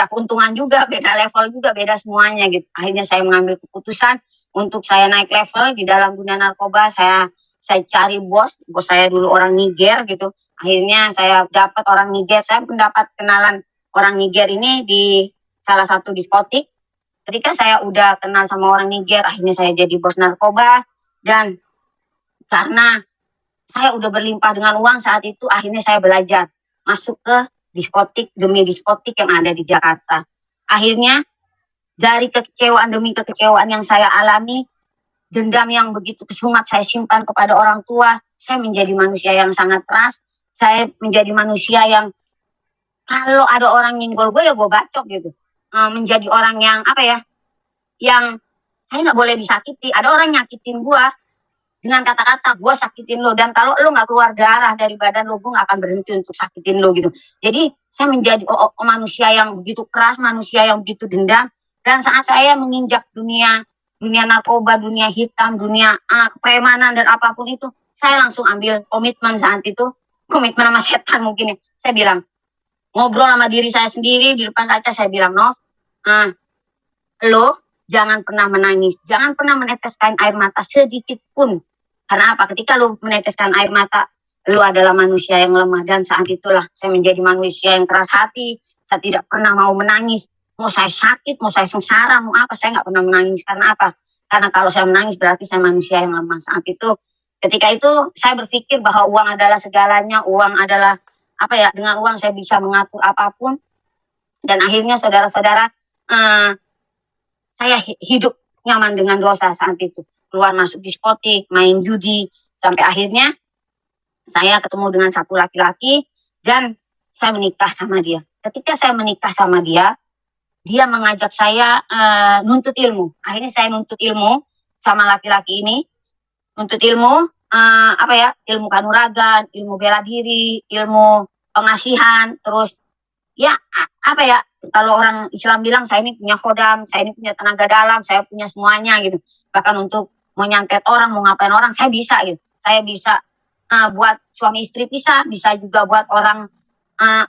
keuntungan juga, beda level juga, beda semuanya gitu. Akhirnya saya mengambil keputusan untuk saya naik level di dalam dunia narkoba. Saya cari bos saya dulu orang Niger gitu. Akhirnya saya dapat orang Niger, saya mendapat kenalan orang Niger ini di salah satu diskotik. Ketika saya udah kenal sama orang Niger, akhirnya saya jadi bos narkoba. Dan karena saya udah berlimpah dengan uang saat itu, akhirnya saya belajar masuk ke diskotik demi diskotik yang ada di Jakarta. Akhirnya dari kekecewaan demi kekecewaan yang saya alami, dendam yang begitu kesumat saya simpan kepada orang tua, saya menjadi manusia yang sangat keras. Saya menjadi manusia yang kalau ada orang nyenggol gue ya gue bacok gitu. Menjadi orang yang yang saya nggak boleh disakiti. Ada orang nyakitin gue dengan kata-kata, gue sakitin lo, dan kalau lo nggak keluar darah dari badan lo, gue nggak akan berhenti untuk sakitin lo gitu. Jadi saya menjadi manusia yang begitu keras, manusia yang begitu dendam. Dan saat saya menginjak dunia narkoba, dunia hitam, dunia kepremanan dan apapun itu, saya langsung ambil komitmen saat itu, komitmen sama setan mungkin ya. Saya bilang, ngobrol sama diri saya sendiri di depan kaca, saya bilang, Nov, lo jangan pernah menangis, jangan pernah meneteskan air mata sedikit pun. Karena apa? Ketika lo meneteskan air mata, lo adalah manusia yang lemah. Dan saat itulah saya menjadi manusia yang keras hati. Saya tidak pernah mau menangis. Mau saya sakit, mau saya sengsara, mau apa, saya nggak pernah menangis. Karena apa? Karena kalau saya menangis berarti saya manusia yang lemah. Saat itu, ketika itu saya berpikir bahwa uang adalah segalanya, uang adalah dengan uang saya bisa mengatur apapun. Dan akhirnya saudara-saudara, saya hidup nyaman dengan dosa saat itu. Keluar masuk diskotik, main judi, sampai akhirnya saya ketemu dengan satu laki-laki dan saya menikah sama dia. Ketika saya menikah sama dia, dia mengajak saya nuntut ilmu. Akhirnya saya nuntut ilmu sama laki-laki ini, nuntut ilmu ilmu kanuragan, ilmu bela diri, ilmu pengasihan, terus kalau orang Islam bilang saya ini punya khodam, saya ini punya tenaga dalam, saya punya semuanya gitu. Bahkan untuk mau nyantet orang, mau ngapain orang, saya bisa gitu. Saya bisa buat suami istri pisah, bisa juga buat orang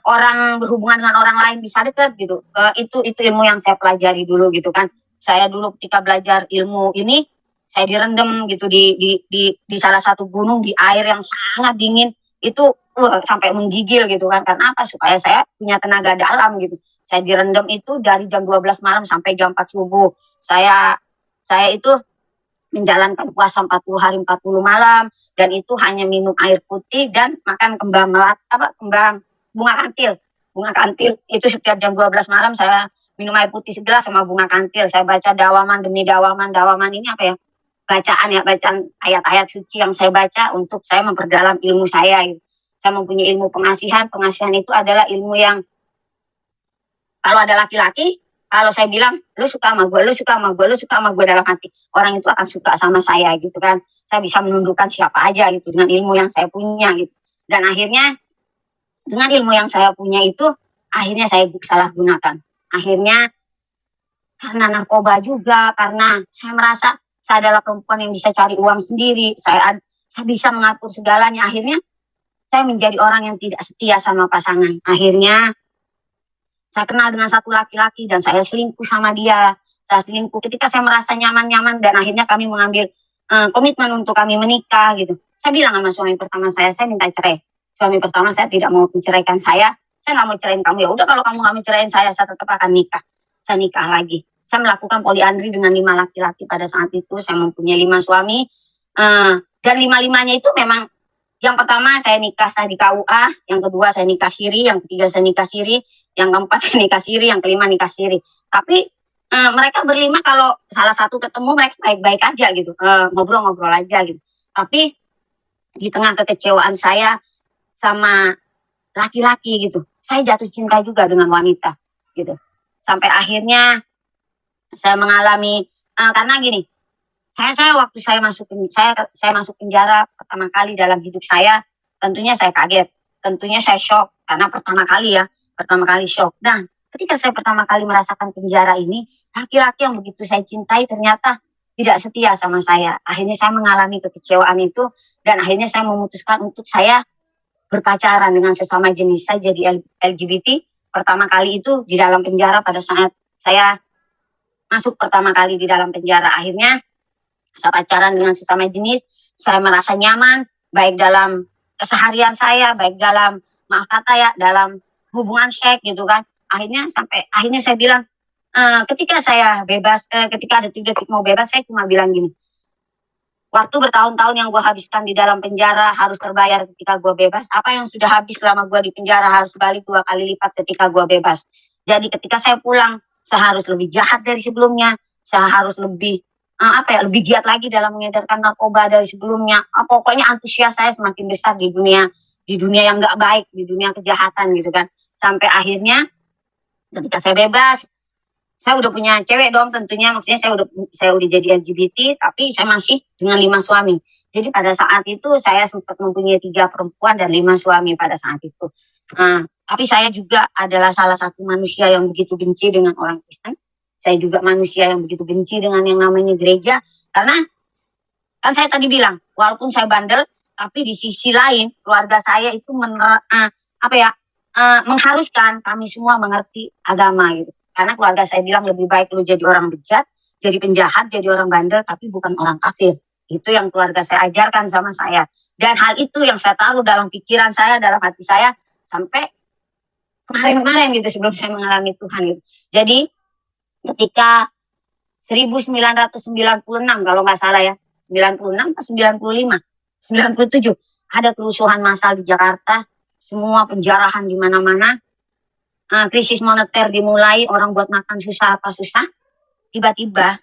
orang berhubungan dengan orang lain bisa dekat gitu. Itu ilmu yang saya pelajari dulu gitu kan. Saya dulu ketika belajar ilmu ini, saya direndam gitu di salah satu gunung di air yang sangat dingin itu, sampai menggigil gitu kan. Karena apa? Supaya saya punya tenaga dalam gitu. Saya direndam itu dari jam 12 malam sampai jam 4 subuh. Saya saya itu menjalankan puasa 40 hari 40 malam, dan itu hanya minum air putih dan makan kembang bunga kantil. Bunga kantil itu setiap jam 12 malam saya minum air putih segelas sama bunga kantil. Saya baca dawaman demi dawaman. Dawaman ini apa ya? Bacaan ayat-ayat suci yang saya baca untuk saya memperdalam ilmu saya gitu. Saya mempunyai ilmu pengasihan. Pengasihan itu adalah ilmu yang kalau ada laki-laki, kalau saya bilang, lu suka sama gue, lu suka sama gue, lu suka sama gue, dalam hati, orang itu akan suka sama saya gitu kan. Saya bisa menundukkan siapa aja gitu dengan ilmu yang saya punya gitu. Dan akhirnya dengan ilmu yang saya punya itu, akhirnya saya salah gunakan. Akhirnya karena narkoba juga, karena saya merasa saya adalah perempuan yang bisa cari uang sendiri, saya bisa mengatur segalanya. Akhirnya saya menjadi orang yang tidak setia sama pasangan. Akhirnya saya kenal dengan satu laki-laki dan saya selingkuh sama dia. Saya selingkuh ketika saya merasa nyaman-nyaman, dan akhirnya kami mengambil komitmen untuk kami menikah gitu. Saya bilang sama suami pertama saya minta cerai. Suami pertama saya tidak mau menceraikan saya nggak mau ceraiin kamu. Ya udah, kalau kamu nggak mencerain saya tetap akan nikah. Saya nikah lagi. Saya melakukan poliandri dengan 5 laki-laki pada saat itu. Saya mempunyai 5 suami. Dan 5-limanya itu memang, yang pertama saya nikah sah di KUA, yang kedua saya nikah siri, yang ketiga saya nikah siri, yang keempat saya nikah siri, yang kelima nikah siri. Tapi mereka berlima kalau salah satu ketemu mereka baik-baik aja gitu, ngobrol-ngobrol aja gitu. Tapi di tengah kekecewaan saya sama laki-laki gitu, saya jatuh cinta juga dengan wanita gitu. Sampai akhirnya saya mengalami, karena gini, saya waktu saya masuk penjara pertama kali dalam hidup saya, tentunya saya kaget, tentunya saya shock karena pertama kali shock. Nah, ketika saya pertama kali merasakan penjara ini, laki-laki yang begitu saya cintai ternyata tidak setia sama saya. Akhirnya saya mengalami kekecewaan itu, dan akhirnya saya memutuskan untuk saya berpacaran dengan sesama jenis. Saya jadi LGBT pertama kali itu di dalam penjara pada saat saya masuk pertama kali di dalam penjara. Akhirnya saya pacaran dengan sesama jenis, saya merasa nyaman, baik dalam keseharian saya, baik dalam, maaf kata ya, dalam hubungan seks gitu kan. Akhirnya saya bilang, ketika saya bebas, ketika ada detik mau bebas, saya cuma bilang gini, waktu bertahun-tahun yang gue habiskan di dalam penjara harus terbayar ketika gue bebas. Apa yang sudah habis selama gue di penjara harus balik 2 kali lipat ketika gue bebas. Jadi ketika saya pulang, saya harus lebih jahat dari sebelumnya, saya harus lebih lebih giat lagi dalam mengedarkan narkoba dari sebelumnya. Pokoknya antusias saya semakin besar di dunia yang nggak baik, di dunia kejahatan gitu kan. Sampai akhirnya ketika saya bebas, saya udah punya cewek dong tentunya, maksudnya saya udah jadi LGBT, tapi saya masih dengan 5 suami. Jadi pada saat itu saya sempat mempunyai 3 perempuan dan 5 suami pada saat itu. Tapi saya juga adalah salah satu manusia yang begitu benci dengan orang Kristen. Saya juga manusia yang begitu benci dengan yang namanya gereja, karena kan saya tadi bilang, walaupun saya bandel, tapi di sisi lain keluarga saya itu mengharuskan kami semua mengerti agama gitu. Karena keluarga saya bilang lebih baik lu jadi orang bejat, jadi penjahat, jadi orang bandel, tapi bukan orang kafir. Itu yang keluarga saya ajarkan sama saya. Dan hal itu yang saya taruh dalam pikiran saya, dalam hati saya, sampai kemarin-kemarin gitu sebelum saya mengalami Tuhan gitu. Jadi ketika 1996 kalau nggak salah ya, 96 atau 95, 97, ada kerusuhan massal di Jakarta, semua penjarahan di mana-mana, krisis moneter dimulai, orang buat makan susah apa susah. Tiba-tiba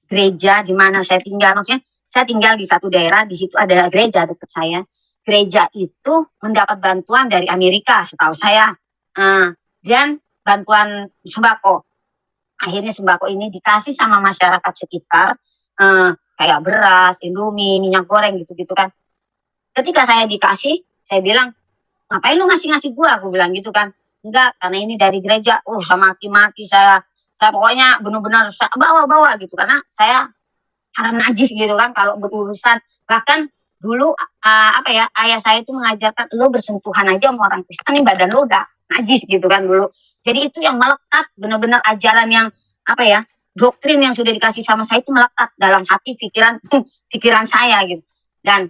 gereja di mana saya tinggal, maksudnya saya tinggal di satu daerah, di situ ada gereja dekat saya. Gereja itu mendapat bantuan dari Amerika setahu saya, dan bantuan sembako. Akhirnya sembako ini dikasih sama masyarakat sekitar, kayak beras, Indomie, minyak goreng gitu-gitu kan. Ketika saya dikasih, saya bilang, ngapain lu ngasih gua? Aku bilang gitu kan. Enggak, karena ini dari gereja. Sama maki-maki saya pokoknya benar-benar bawa-bawa gitu, karena saya haram najis gitu kan kalau berurusan. Bahkan dulu apa ya, ayah saya itu mengajarkan lo bersentuhan aja sama orang Kristen nih badan lo udah najis gitu kan dulu. Jadi itu yang melekat benar-benar ajaran yang apa ya, doktrin yang sudah dikasih sama saya itu melekat dalam hati pikiran pikiran saya gitu. Dan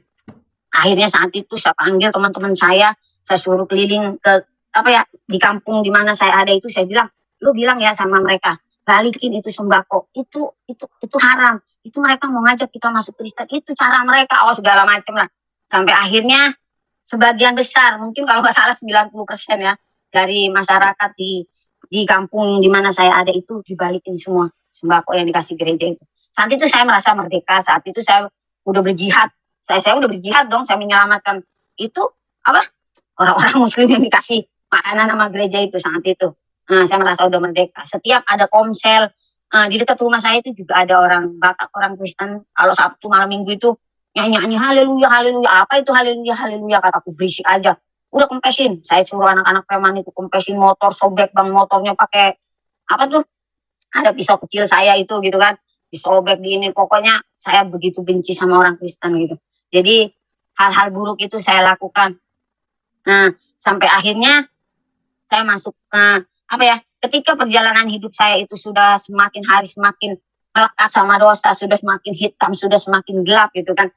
akhirnya saat itu saya panggil teman-teman saya suruh keliling ke apa ya, di kampung di mana saya ada itu, saya bilang, lu bilang ya sama mereka, balikin itu sembako, itu haram, itu mereka mau ngajak kita masuk Kristen, itu cara mereka, oh segala macam lah. Sampai akhirnya sebagian besar, mungkin kalau nggak salah 90% ya, dari masyarakat di kampung di mana saya ada itu dibalikin semua sembako yang dikasih gereja itu. Saat itu saya merasa merdeka, saat itu saya udah berjihad, saya udah berjihad dong, saya menyelamatkan itu apa, orang-orang muslim yang dikasih makanan sama gereja itu saat itu. Nah, saya merasa udah merdeka. Setiap ada komsel di dekat rumah saya itu juga ada orang Batak, orang Kristen. Kalau Sabtu malam Minggu itu nyanyi-nyanyi haleluya, haleluya. Apa itu haleluya, haleluya? Kataku berisik aja. Udah kempesin. Saya suruh anak-anak preman itu kempesin motor, sobek bang motornya pakai apa tuh? Ada pisau kecil saya itu gitu kan. Disobek di ini. Pokoknya saya begitu benci sama orang Kristen gitu. Jadi hal-hal buruk itu saya lakukan. Nah, sampai akhirnya saya masuk ke apa ya? Ketika perjalanan hidup saya itu sudah semakin hari semakin melekat sama dosa, sudah semakin hitam, sudah semakin gelap gitu kan.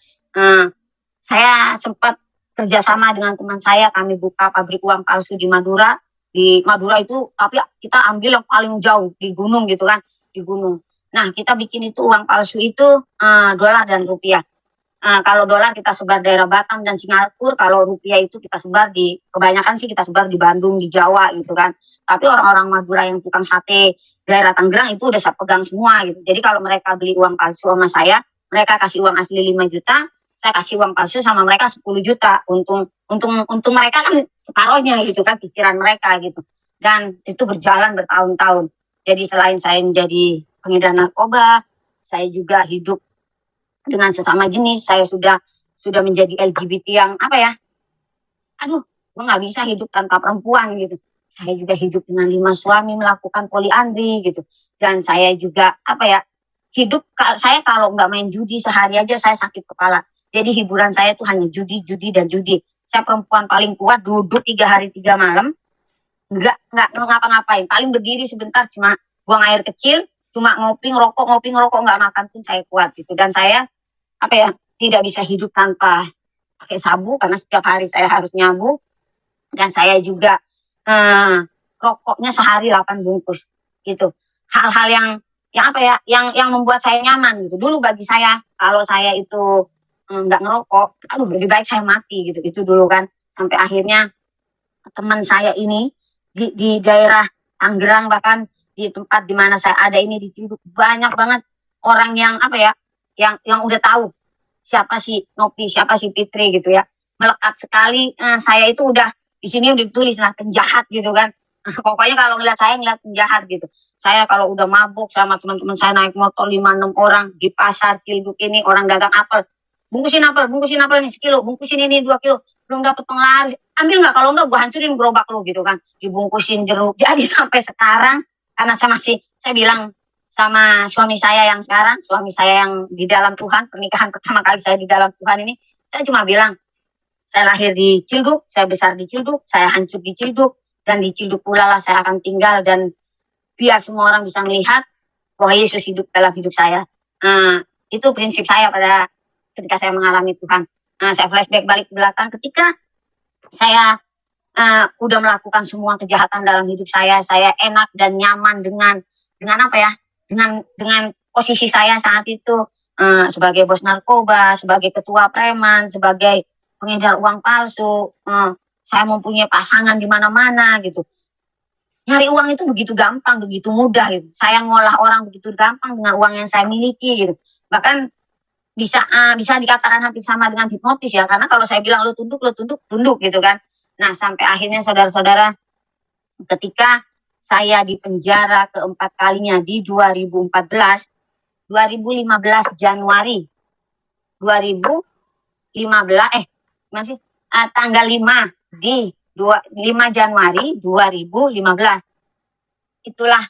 Saya sempat kerjasama dengan teman saya, kami buka pabrik uang palsu di Madura. Di Madura itu, tapi kita ambil yang paling jauh di gunung gitu kan, di gunung. Nah, kita bikin itu uang palsu itu dolar dan rupiah. Kalau dolar kita sebar daerah Batam dan Singapura, kalau rupiah itu kita sebar di, kebanyakan sih kita sebar di Bandung, di Jawa gitu kan. Tapi orang-orang Madura yang tukang sate daerah Tangerang itu udah saya pegang semua gitu. Jadi kalau mereka beli uang palsu sama saya, mereka kasih uang asli 5 juta, saya kasih uang palsu sama mereka 10 juta. Untung mereka kan separohnya gitu kan, pikiran mereka gitu. Dan itu berjalan bertahun-tahun. Jadi selain saya menjadi pengedar narkoba, saya juga hidup dengan sesama jenis, saya sudah menjadi LGBT yang apa ya, aduh, gue nggak bisa hidup tanpa perempuan gitu. Saya juga hidup dengan 5 suami, melakukan poliandri gitu. Dan saya juga apa ya, hidup saya kalau nggak main judi sehari aja saya sakit kepala. Jadi hiburan saya tuh hanya judi, judi dan judi. Saya perempuan paling kuat, duduk 3 hari 3 malam, nggak ngapa-ngapain. Paling berdiri sebentar, cuma buang air kecil, cuma ngopi ngerokok, nggak makan pun saya kuat gitu. Dan saya apa ya, tidak bisa hidup tanpa pakai sabu karena setiap hari saya harus nyabu. Dan saya juga rokoknya sehari 8 bungkus gitu. Hal-hal yang apa ya, yang membuat saya nyaman gitu. Dulu bagi saya kalau saya itu nggak ngerokok, aduh lebih baik saya mati gitu. Itu dulu kan. Sampai akhirnya teman saya ini di daerah Tangerang, bahkan di tempat di mana saya ada ini di Cibubur, banyak banget orang yang apa ya, yang udah tahu siapa si Nopi, siapa si Fitri gitu ya. Melekat sekali. Saya itu udah di sini udah ditulis lah penjahat gitu kan. Pokoknya kalau ngeliat saya ngeliat penjahat gitu. Saya kalau udah mabuk sama teman-teman saya naik motor 5-6 orang di pasar Cilduk ini, orang dagang apel. Bungkusin apel nih sekilo, bungkusin ini 2 kilo. Belum dapat penglaris. Ambil nggak, kalau enggak gue hancurin gerobak lo gitu kan. Dibungkusin jeruk. Jadi sampai sekarang, karena saya bilang sama suami saya yang sekarang, suami saya yang di dalam Tuhan, pernikahan pertama kali saya di dalam Tuhan ini, saya cuma bilang, saya lahir di Cilduk, saya besar di Cilduk, saya hancur di Cilduk, dan di Cilduk pula lah saya akan tinggal, dan biar semua orang bisa melihat bahwa Yesus hidup dalam hidup saya. Itu prinsip saya pada ketika saya mengalami Tuhan. Saya flashback balik ke belakang ketika saya udah melakukan semua kejahatan dalam hidup saya enak dan nyaman dengan apa ya, dengan posisi saya saat itu sebagai bos narkoba, sebagai ketua preman, sebagai pengedar uang palsu. Saya mempunyai pasangan di mana-mana gitu. Nyari uang itu begitu gampang, begitu mudah gitu. Saya ngolah orang begitu gampang dengan uang yang saya miliki gitu. Bahkan bisa dikatakan hampir sama dengan hipnotis ya, karena kalau saya bilang lu tunduk tunduk gitu kan. Nah, sampai akhirnya saudara-saudara, ketika saya di penjara keempat kalinya di 2015 Januari 2015 masih tanggal 5 di 5 Januari 2015, itulah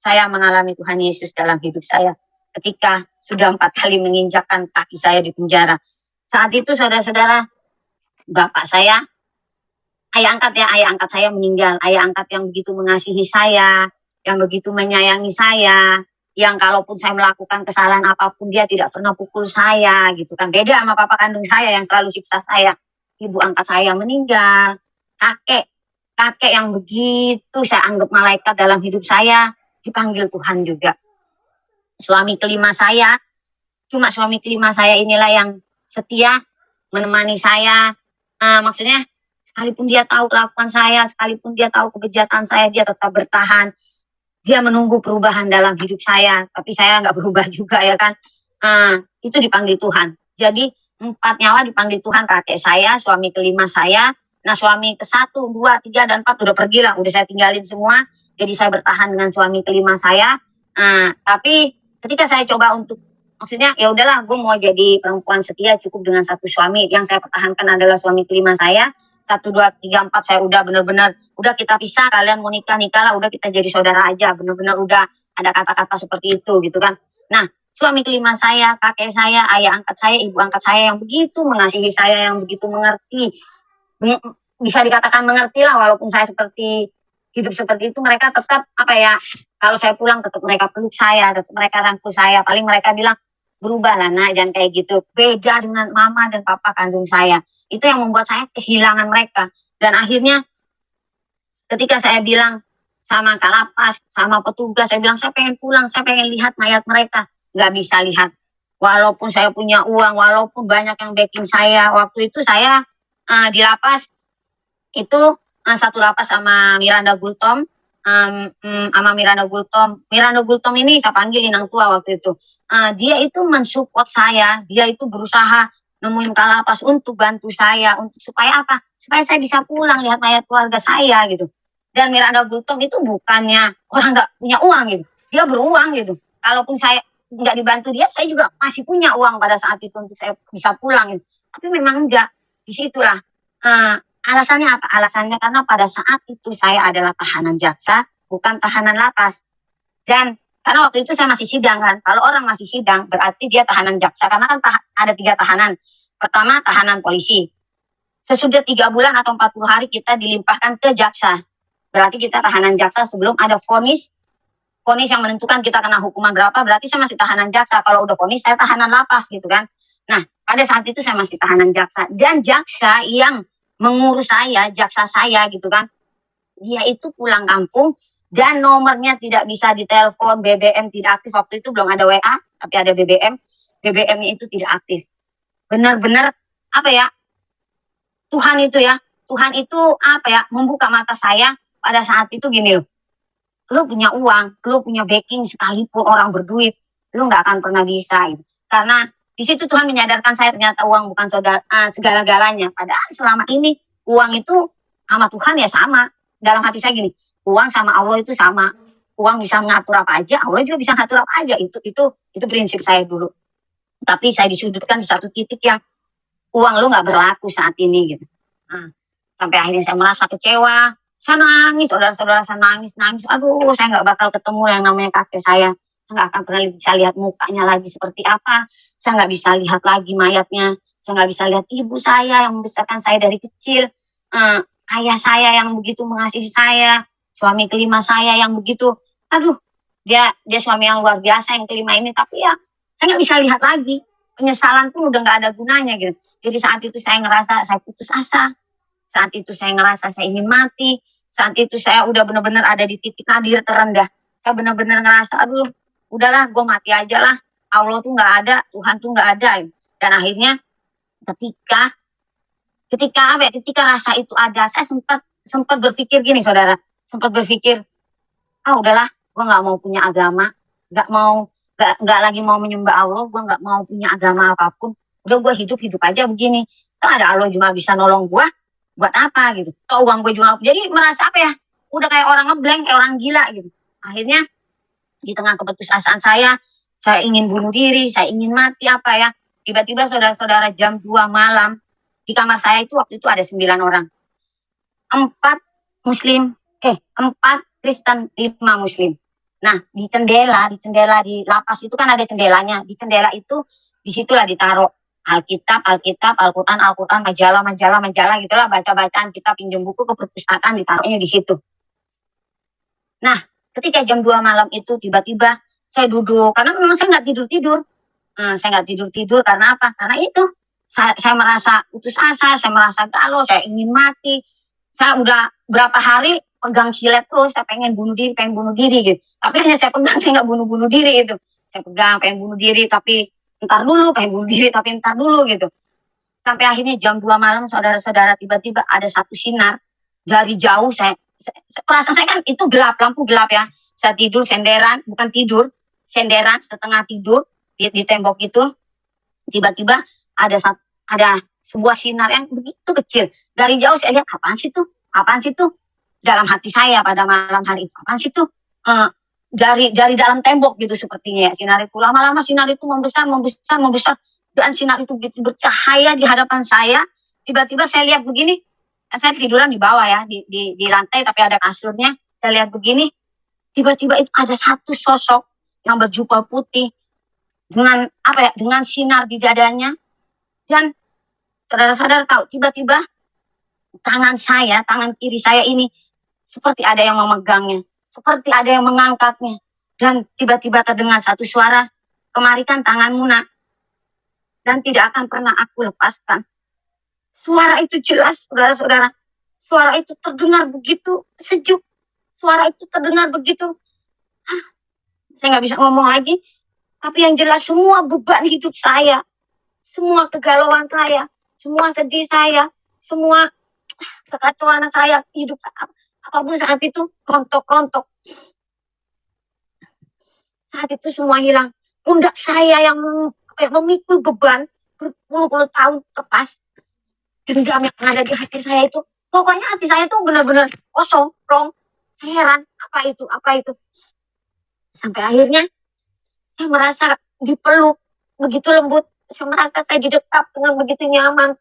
saya mengalami Tuhan Yesus dalam hidup saya ketika sudah 4 kali menginjakkan kaki saya di penjara. Saat itu saudara-saudara, bapak saya, ayah angkat saya meninggal. Ayah angkat yang begitu mengasihi saya, yang begitu menyayangi saya, yang kalaupun saya melakukan kesalahan apapun dia tidak pernah pukul saya gitu kan. Beda sama papa kandung saya yang selalu siksa saya. Ibu angkat saya meninggal. Kakek, kakek yang begitu saya anggap malaikat dalam hidup saya, dipanggil Tuhan juga. Suami kelima saya, cuma suami kelima saya inilah yang setia menemani saya. Maksudnya sekalipun dia tahu kelakuan saya, sekalipun dia tahu kebejatan saya, dia tetap bertahan. Dia menunggu perubahan dalam hidup saya, tapi saya nggak berubah juga ya kan. Itu dipanggil Tuhan. Jadi 4 nyawa dipanggil Tuhan, kakek saya, suami kelima saya. Nah suami ke-1, 2, 3, dan 4 udah pergi lah, udah saya tinggalin semua. Jadi saya bertahan dengan suami kelima saya. Tapi ketika saya coba untuk, maksudnya ya udahlah, gue mau jadi perempuan setia cukup dengan satu suami. Yang saya pertahankan adalah suami kelima saya. 1, 2, 3, 4 saya udah bener-bener, udah kita pisah, kalian mau nikah lah, udah kita jadi saudara aja, bener-bener udah ada kata-kata seperti itu gitu kan. Nah suami kelima saya, kakek saya, ayah angkat saya, ibu angkat saya yang begitu mengasihi saya, yang begitu mengerti, bisa dikatakan mengerti lah, walaupun saya seperti hidup seperti itu, mereka tetap apa ya, kalau saya pulang tetap mereka peluk saya, tetap mereka rangkul saya. Paling mereka bilang, berubah lah nak, jangan kayak gitu, beda dengan mama dan papa kandung saya. Itu yang membuat saya kehilangan mereka. Dan akhirnya ketika saya bilang sama kalapas, sama petugas, saya bilang saya pengen pulang, saya pengen lihat mayat mereka. Nggak bisa lihat. Walaupun saya punya uang, walaupun banyak yang backing saya. Waktu itu saya di lapas, itu satu lapas sama Miranda Gultom. Sama Miranda Gultom. Miranda Gultom ini saya panggil Inang Tua waktu itu. Dia itu mensupport saya, dia itu berusaha nemuin kalapas untuk bantu saya, untuk supaya apa? Supaya saya bisa pulang lihat mayat keluarga saya gitu. Dan Miranda Gultom itu bukannya orang nggak punya uang gitu, dia beruang gitu. Kalaupun saya nggak dibantu dia, saya juga masih punya uang pada saat itu untuk saya bisa pulang gitu. Tapi memang enggak, disitulah alasannya apa? Alasannya karena pada saat itu saya adalah tahanan jaksa, bukan tahanan lapas. Dan karena waktu itu saya masih sidang kan. Kalau orang masih sidang berarti dia tahanan jaksa. Karena kan ada 3 tahanan. Pertama tahanan polisi. Sesudah 3 bulan atau 40 hari kita dilimpahkan ke jaksa. Berarti kita tahanan jaksa sebelum ada vonis. Vonis yang menentukan kita kena hukuman berapa. Berarti saya masih tahanan jaksa. Kalau udah vonis saya tahanan lapas gitu kan. Nah pada saat itu saya masih tahanan jaksa. Dan jaksa yang mengurus saya, jaksa saya gitu kan, dia itu pulang kampung dan nomornya tidak bisa ditelepon, BBM tidak aktif. Waktu itu belum ada WA, tapi ada BBM. BBM-nya itu tidak aktif. Benar-benar apa ya, Tuhan itu ya, Tuhan itu apa ya, membuka mata saya pada saat itu gini loh. Lu punya uang, lu punya backing sekalipun orang berduit, lu nggak akan pernah bisa gitu. Karena di situ Tuhan menyadarkan saya ternyata uang bukan segala-galanya. Padahal selama ini uang itu sama Tuhan ya sama. Dalam hati saya gini, uang sama Allah itu sama. Uang bisa mengatur apa aja, Allah juga bisa mengatur apa aja. Itu prinsip saya dulu. Tapi saya disudutkan di satu titik yang uang lu nggak berlaku saat ini gitu. Sampai akhirnya saya merasa kecewa. Saya nangis, saudara-saudara, saya nangis. Aduh, saya nggak bakal ketemu yang namanya kakek saya. Saya nggak akan pernah bisa lihat mukanya lagi seperti apa. Saya nggak bisa lihat lagi mayatnya. Saya nggak bisa lihat ibu saya yang membesarkan saya dari kecil. Ayah saya yang begitu mengasihi saya. Suami kelima saya yang begitu. Aduh, dia suami yang luar biasa yang kelima ini. Tapi ya, saya nggak bisa lihat lagi. Penyesalan pun udah nggak ada gunanya gitu. Jadi saat itu saya ngerasa saya putus asa. Saat itu saya ngerasa saya ingin mati. Saat itu saya udah benar-benar ada di titik nadir terendah. Saya benar-benar ngerasa, aduh, udahlah, gue mati aja lah. Allah tuh nggak ada, Tuhan tuh nggak ada. Dan akhirnya ketika rasa itu ada, saya sempat berpikir gini, saudara. Sempat berpikir, udahlah, gue nggak mau punya agama, nggak lagi mau menyembah Allah, gue nggak mau punya agama apapun. Udah gue hidup aja begini. Kalau ada Allah cuma bisa nolong gue, buat apa gitu. Kalau uang gue juga, jadi merasa apa ya, udah kayak orang ngeblank, kayak orang gila gitu. Akhirnya di tengah keputusasaan saya ingin bunuh diri, saya ingin mati apa ya. Tiba-tiba saudara-saudara jam 2 malam, di kamar saya itu waktu itu ada 9 orang. 4 Muslim, 4 Kristen, 5 Muslim. Nah di jendela di lapas itu kan ada jendelanya. Di jendela itu disitulah ditaruh Alkitab, Alkitab, Al-Quran, Al-Quran, majalah, majalah, majalah gitulah, baca-bacaan, kita pinjam buku ke perpustakaan, ditaruhnya di situ. Nah, ketika jam 2 malam itu tiba-tiba saya duduk, karena memang saya nggak tidur-tidur. Saya nggak tidur-tidur karena apa? Karena itu, saya merasa putus asa, saya merasa galau, saya ingin mati. Saya udah berapa hari pegang silet terus, saya pengen bunuh diri gitu. Tapi hanya saya pegang, saya nggak bunuh-bunuh diri itu. Saya pegang, pengen bunuh diri, tapi ntar dulu, pengen bunuh diri, tapi ntar dulu gitu. Sampai akhirnya jam 2 malam, saudara-saudara, tiba-tiba ada satu sinar dari jauh. Perasaan saya kan itu gelap, lampu gelap ya. Saya tidur senderan, bukan tidur, senderan setengah tidur di tembok itu. Tiba-tiba ada sebuah sinar yang begitu kecil. Dari jauh saya lihat, apaan sih tuh? Apaan sih tuh? Dalam hati saya pada malam hari itu, apaan sih tuh? Dari dalam tembok gitu sepertinya ya. Sinar itu lama-lama, sinar itu membesar, membesar, membesar. Dan sinar itu begitu bercahaya di hadapan saya. Tiba-tiba saya lihat begini, saya tiduran di bawah ya, di lantai tapi ada kasurnya. Saya lihat begini, tiba-tiba itu ada satu sosok yang berjubah putih dengan apa ya, dengan sinar di dadanya. Dan saudara-saudara tahu, tiba-tiba tangan kiri saya ini seperti ada yang memegangnya, seperti ada yang mengangkatnya. Dan tiba-tiba terdengar satu suara, kemarikan tanganmu nak, dan tidak akan pernah aku lepaskan. Suara itu jelas, saudara-saudara. Suara itu terdengar begitu sejuk. Suara itu terdengar begitu, saya nggak bisa ngomong lagi. Tapi yang jelas semua beban hidup saya, semua kegalauan saya, semua sedih saya, semua kekacauan saya, hidup apapun saat itu rontok-rontok. Saat itu semua hilang. Pundak saya yang memikul beban berpuluh-puluh tahun lepas. Dendam yang ada di hati saya itu, pokoknya hati saya itu benar-benar kosong, plong. Saya heran, apa itu. Sampai akhirnya saya merasa dipeluk begitu lembut. Saya merasa saya didekap dengan begitu nyaman.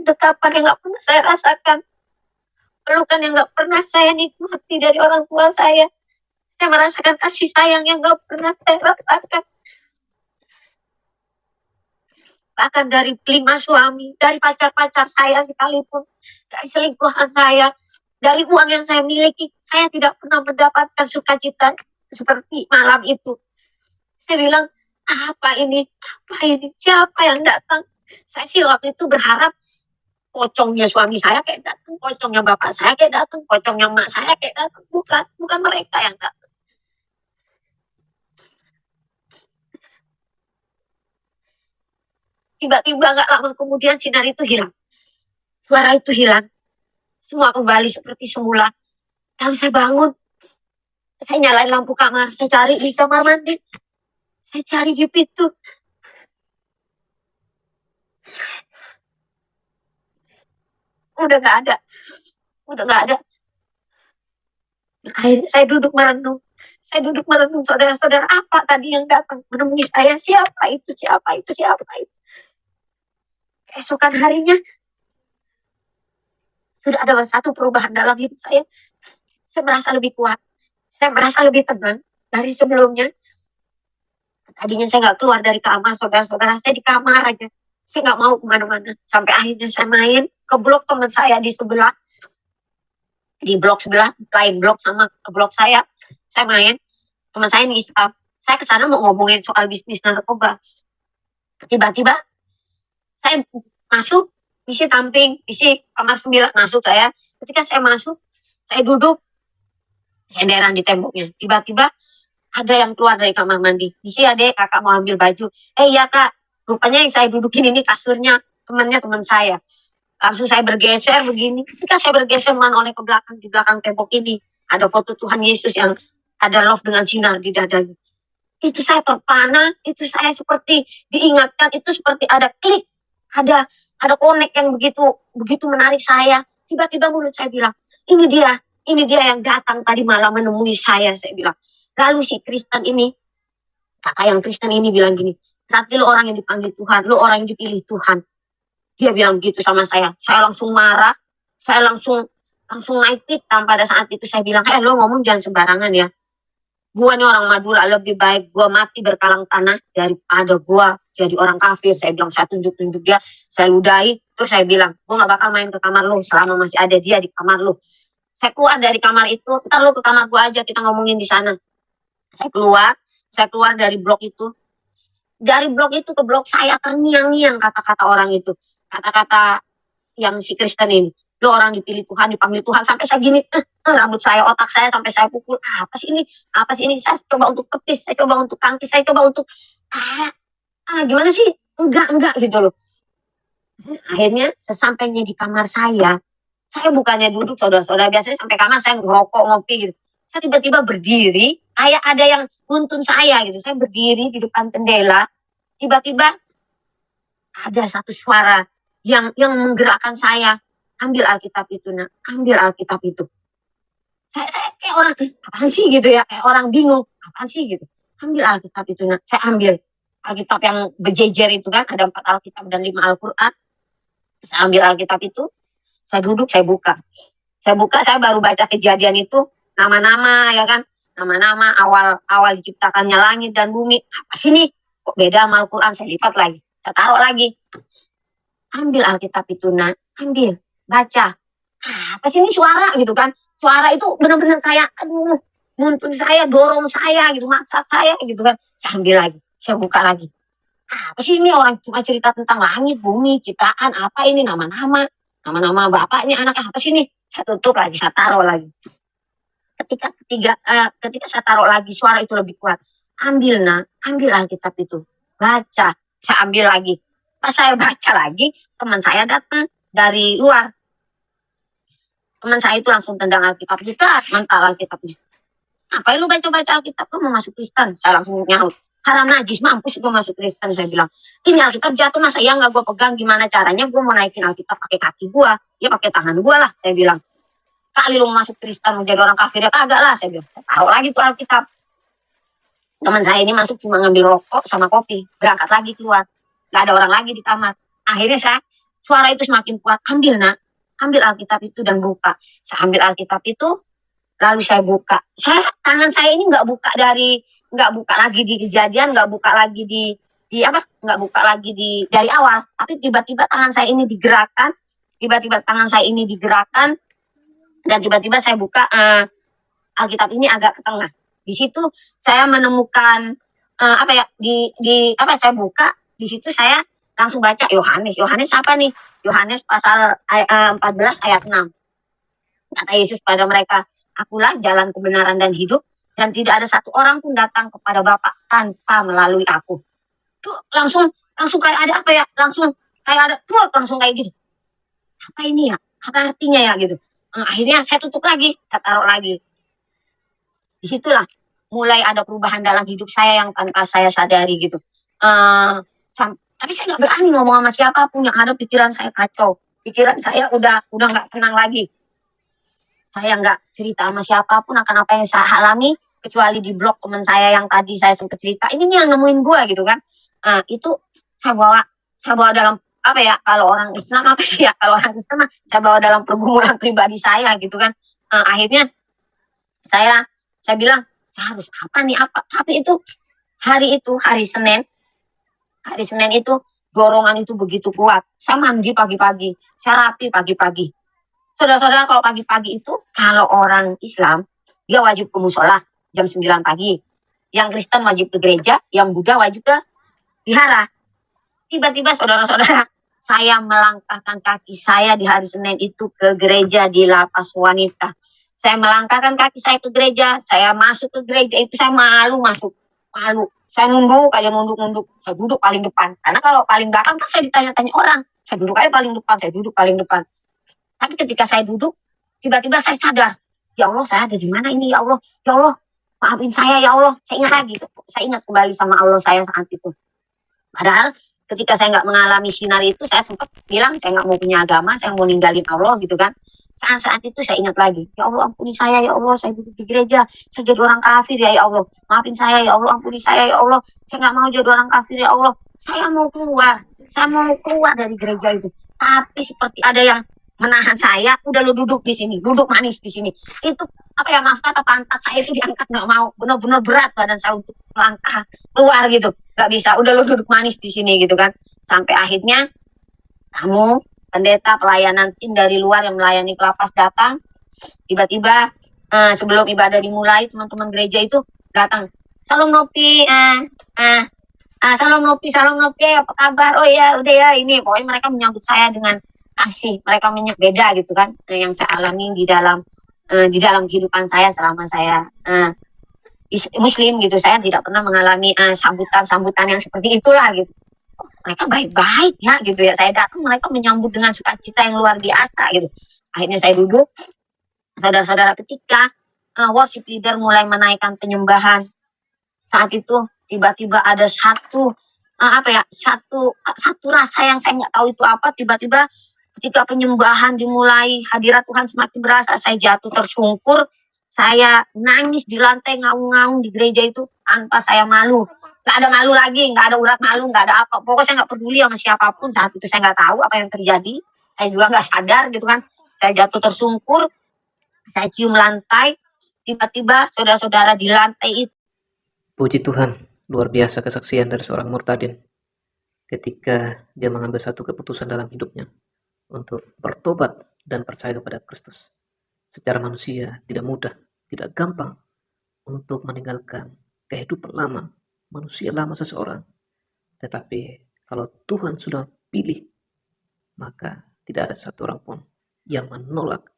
Dekapan yang gak pernah saya rasakan. Pelukan yang gak pernah saya nikmati dari orang tua saya. Saya merasakan kasih sayang yang gak pernah saya rasakan. Bahkan dari 5 suami, dari pacar-pacar saya sekalipun, dari selingkuhan saya, dari uang yang saya miliki, saya tidak pernah mendapatkan sukacita seperti malam itu. Saya bilang, apa ini? Siapa yang datang? Saya sih waktu itu berharap pocongnya suami saya kayak datang, pocongnya bapak saya kayak datang, pocongnya mak saya kayak datang. Bukan mereka yang datang. Tiba-tiba gak lama kemudian sinar itu hilang. Suara itu hilang. Semua kembali seperti semula. Lalu saya bangun. Saya nyalain lampu kamar. Saya cari di kamar mandi. Saya cari di pintu. Udah gak ada. Akhirnya saya duduk merenung. Saudara-saudara, apa tadi yang datang menemui saya? Siapa itu? Keesokan harinya, sudah ada satu perubahan dalam hidup saya. Saya merasa lebih kuat. Saya merasa lebih tenang dari sebelumnya. Tadinya saya nggak keluar dari kamar, saudara-saudara. Saya di kamar aja. Saya nggak mau kemana-mana. Sampai akhirnya saya main ke blok teman saya di sebelah. Di blok sebelah, lain blok sama ke blok saya. Saya main. Teman saya ini Islam. Saya ke sana mau ngomongin soal bisnis narkoba. Tiba-tiba saya masuk, isi tamping, isi kamar 9 masuk saya. Ketika saya masuk, saya duduk senderan di temboknya. Tiba-tiba ada yang keluar dari kamar mandi. Isi adek, kakak mau ambil baju. Iya kak, rupanya yang saya dudukin ini kasurnya teman saya. Langsung saya bergeser begini. Ketika saya bergeser menoleh ke belakang, di belakang tembok ini ada foto Tuhan Yesus yang ada love dengan sinar di dadanya. Itu saya terpana, itu saya seperti diingatkan, itu seperti ada klik. Ada connect yang begitu menarik saya. Tiba-tiba mulut saya bilang, ini dia yang datang tadi malam menemui saya bilang. Lalu si Kristen ini, kakak yang Kristen ini bilang gini, nanti lu orang yang dipanggil Tuhan, lu orang yang dipilih Tuhan. Dia bilang gitu sama saya langsung marah, saya langsung naik pitam. Pada saat itu saya bilang, lo ngomong jangan sembarangan ya. Gua nih orang Madura, lebih baik gua mati berkalang tanah daripada gua jadi orang kafir. Saya bilang, saya tunjuk-tunjuk dia, saya ludahi, terus saya bilang, gua nggak bakal main ke kamar lu selama masih ada dia di kamar lu. Saya keluar dari kamar itu, ntar lu ke kamar gua aja, kita ngomongin di sana. Saya keluar, saya keluar dari blok itu. Dari blok itu ke blok saya terngiang-ngiang kata-kata orang itu. Kata-kata yang si Kristen ini. Lo orang dipilih Tuhan, dipanggil Tuhan, sampai saya gini, rambut saya, otak saya sampai saya pukul. Apa sih ini? Apa sih ini? Saya coba untuk kepis, saya coba untuk tangkis, saya coba untuk gimana sih? Enggak gitu loh. Akhirnya sesampainya di kamar saya bukannya duduk saudara-saudara, biasanya sampai kamar saya ngerokok, ngopi gitu. Saya tiba-tiba berdiri, kayak ada yang nuntun saya gitu. Saya berdiri di depan jendela, tiba-tiba ada satu suara yang menggerakkan saya. Ambil Alkitab itu, nak. Ambil Alkitab itu. Saya kayak orang, apaan sih gitu ya? Kayak orang bingung, apaan sih gitu. Ambil Alkitab itu, nak. Saya ambil Alkitab yang berjejer itu kan, ada 4 Alkitab dan 5 Al-Quran. Saya ambil Alkitab itu, saya duduk, saya buka. Saya baru baca Kejadian itu, nama-nama ya kan. Nama-nama awal diciptakannya langit dan bumi. Apa sih nih? Kok beda sama Al-Quran? Saya lipat lagi. Saya taruh lagi. Ambil Alkitab itu, nak. Ambil. Baca. Apa sih ini suara gitu kan. Suara itu benar-benar kayak, aduh, nuntun saya, dorong saya gitu, maksud saya gitu kan. Saya ambil lagi. Saya buka lagi. Apa sih ini, orang cuma cerita tentang langit, bumi, ciptaan, apa ini, nama-nama. Nama-nama bapaknya, anaknya, apa sih ini? Saya tutup lagi, saya taruh lagi. Ketika saya taruh lagi, suara itu lebih kuat. Ambil, nak. Ambil Alkitab itu. Baca. Saya ambil lagi. Pas saya baca lagi, teman saya datang dari luar. Teman saya itu langsung tendang Alkitab. Jelas, mental Alkitabnya. Apa lu baca-baca Alkitab? Lu mau masuk Kristen? Saya langsung nyaut. Haram najis, mampus gue masuk Kristen. Saya bilang, ini Alkitab jatuh, masa ya nggak gue pegang? Gimana caranya gue mau naikin Alkitab pakai kaki gue? Ya pakai tangan gue lah, saya bilang. Kali lu masuk Kristen, mau jadi orang kafir ya kagak lah, saya bilang. Saya taruh lagi tuh Alkitab. Teman saya ini masuk cuma ngambil rokok sama kopi. Berangkat lagi keluar. Gak ada orang lagi di kamar. Akhirnya suara itu semakin kuat. Ambil, nak. Ambil Alkitab itu dan buka. Saya ambil Alkitab itu, lalu saya buka. Tangan saya ini nggak buka lagi di Kejadian, nggak buka lagi nggak buka lagi dari awal. Tapi tiba-tiba tangan saya ini digerakkan. Dan tiba-tiba saya buka Alkitab ini agak ke tengah. Di situ saya menemukan saya buka, di situ saya langsung baca Yohanes. Yohanes apa nih? Yohanes pasal 14 ayat 6. Kata Yesus pada mereka, akulah jalan kebenaran dan hidup, dan tidak ada satu orang pun datang kepada Bapa tanpa melalui aku. Tuh langsung kayak ada langsung kayak gitu. Apa ini ya? Apa artinya ya gitu? Akhirnya saya tutup lagi, saya taruh lagi. Disitulah mulai ada perubahan dalam hidup saya yang tanpa saya sadari gitu. Tapi saya nggak berani ngomong sama siapapun, yang ada pikiran saya kacau. Pikiran saya udah nggak tenang lagi. Saya nggak cerita sama siapapun akan apa yang saya alami, kecuali di blog teman saya yang tadi saya sempat cerita. Ini nih yang nemuin gue gitu kan. Itu saya bawa dalam kalau orang Islam kalau orang Islam saya bawa dalam pergumulan pribadi saya gitu kan. Akhirnya saya bilang, saya harus tapi itu hari Senin itu dorongan itu begitu kuat. Saya mandi pagi-pagi, saya rapi pagi-pagi. Saudara-saudara, kalau pagi-pagi itu, kalau orang Islam dia wajib ke musola jam 9 pagi, yang Kristen wajib ke gereja, yang Buddha wajib ke wihara. Tiba-tiba saudara-saudara, saya melangkahkan kaki saya di hari Senin itu ke gereja di lapas wanita. Saya melangkahkan kaki saya ke gereja, saya masuk ke gereja itu, saya malu. Saya nunduk. Saya duduk paling depan. Karena kalau paling belakang kan saya ditanya-tanya orang. Saya duduk aja paling depan. Tapi ketika saya duduk, tiba-tiba saya sadar, ya Allah, saya ada di mana ini, ya Allah, maafin saya, ya Allah. Saya ingat kembali sama Allah saya saat itu. Padahal ketika saya nggak mengalami sinar itu, saya sempat bilang saya nggak mau punya agama, saya mau ninggalin Allah gitu kan. Saat itu saya ingat lagi, ya Allah ampuni saya, ya Allah, saya duduk di gereja, saya jadi orang kafir ya Allah, maafin saya, ya Allah, ampuni saya, ya Allah, saya nggak mau jadi orang kafir ya Allah, saya mau keluar dari gereja itu. Tapi seperti ada yang menahan saya, udah lu duduk di sini, duduk manis di sini. Itu apa ya, maaf kata, pantat saya itu diangkat nggak mau, benar-benar berat badan saya untuk langkah keluar gitu, nggak bisa, udah lu duduk manis di sini gitu kan. Sampai akhirnya kamu pendeta pelayanan tim dari luar yang melayani ke lapas datang. Tiba-tiba sebelum ibadah dimulai, teman-teman gereja itu datang. Salam Nopi, salam Nopi, apa kabar? Oh ya, udah ya, ini pokoknya mereka menyambut saya dengan kasih. Mereka beda gitu kan, yang saya alami di dalam kehidupan saya selama saya Muslim gitu. Saya tidak pernah mengalami sambutan yang seperti itulah gitu. Mereka baik-baik ya gitu ya. Saya datang, mereka menyambut dengan sukacita yang luar biasa gitu. Akhirnya saya duduk, saudara-saudara, ketika worship leader mulai menaikkan penyembahan, saat itu tiba-tiba ada satu rasa yang saya nggak tahu itu apa. Tiba-tiba ketika penyembahan dimulai, hadirat Tuhan semakin berasa, saya jatuh tersungkur, saya nangis di lantai ngaung-ngaung di gereja itu tanpa saya malu. Nggak ada malu lagi, nggak ada urat malu, nggak ada apa. Pokoknya saya nggak peduli sama siapapun. Saat itu saya nggak tahu apa yang terjadi. Saya juga nggak sadar gitu kan. Saya jatuh tersungkur, saya cium lantai. Tiba-tiba saudara-saudara di lantai itu. Puji Tuhan, luar biasa kesaksian dari seorang Murtadin ketika dia mengambil satu keputusan dalam hidupnya untuk bertobat dan percaya kepada Kristus. Secara manusia tidak mudah, tidak gampang untuk meninggalkan kehidupan lama, manusia lama seseorang. Tetapi kalau Tuhan sudah pilih, maka tidak ada satu orang pun yang menolak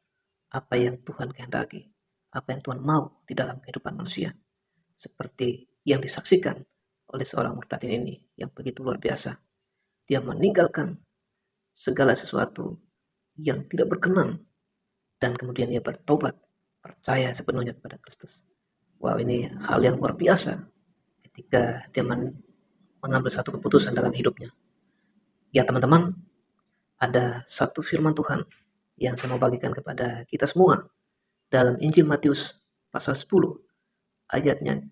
apa yang Tuhan kehendaki, apa yang Tuhan mau di dalam kehidupan manusia. Seperti yang disaksikan oleh seorang Murtadin ini yang begitu luar biasa. Dia meninggalkan segala sesuatu yang tidak berkenan dan kemudian dia bertobat, percaya sepenuhnya kepada Kristus. Wow, ini hal yang luar biasa ketika dia mengambil satu keputusan dalam hidupnya. Ya teman-teman, ada satu firman Tuhan yang saya mau bagikan kepada kita semua dalam Injil Matius pasal 10 ayatnya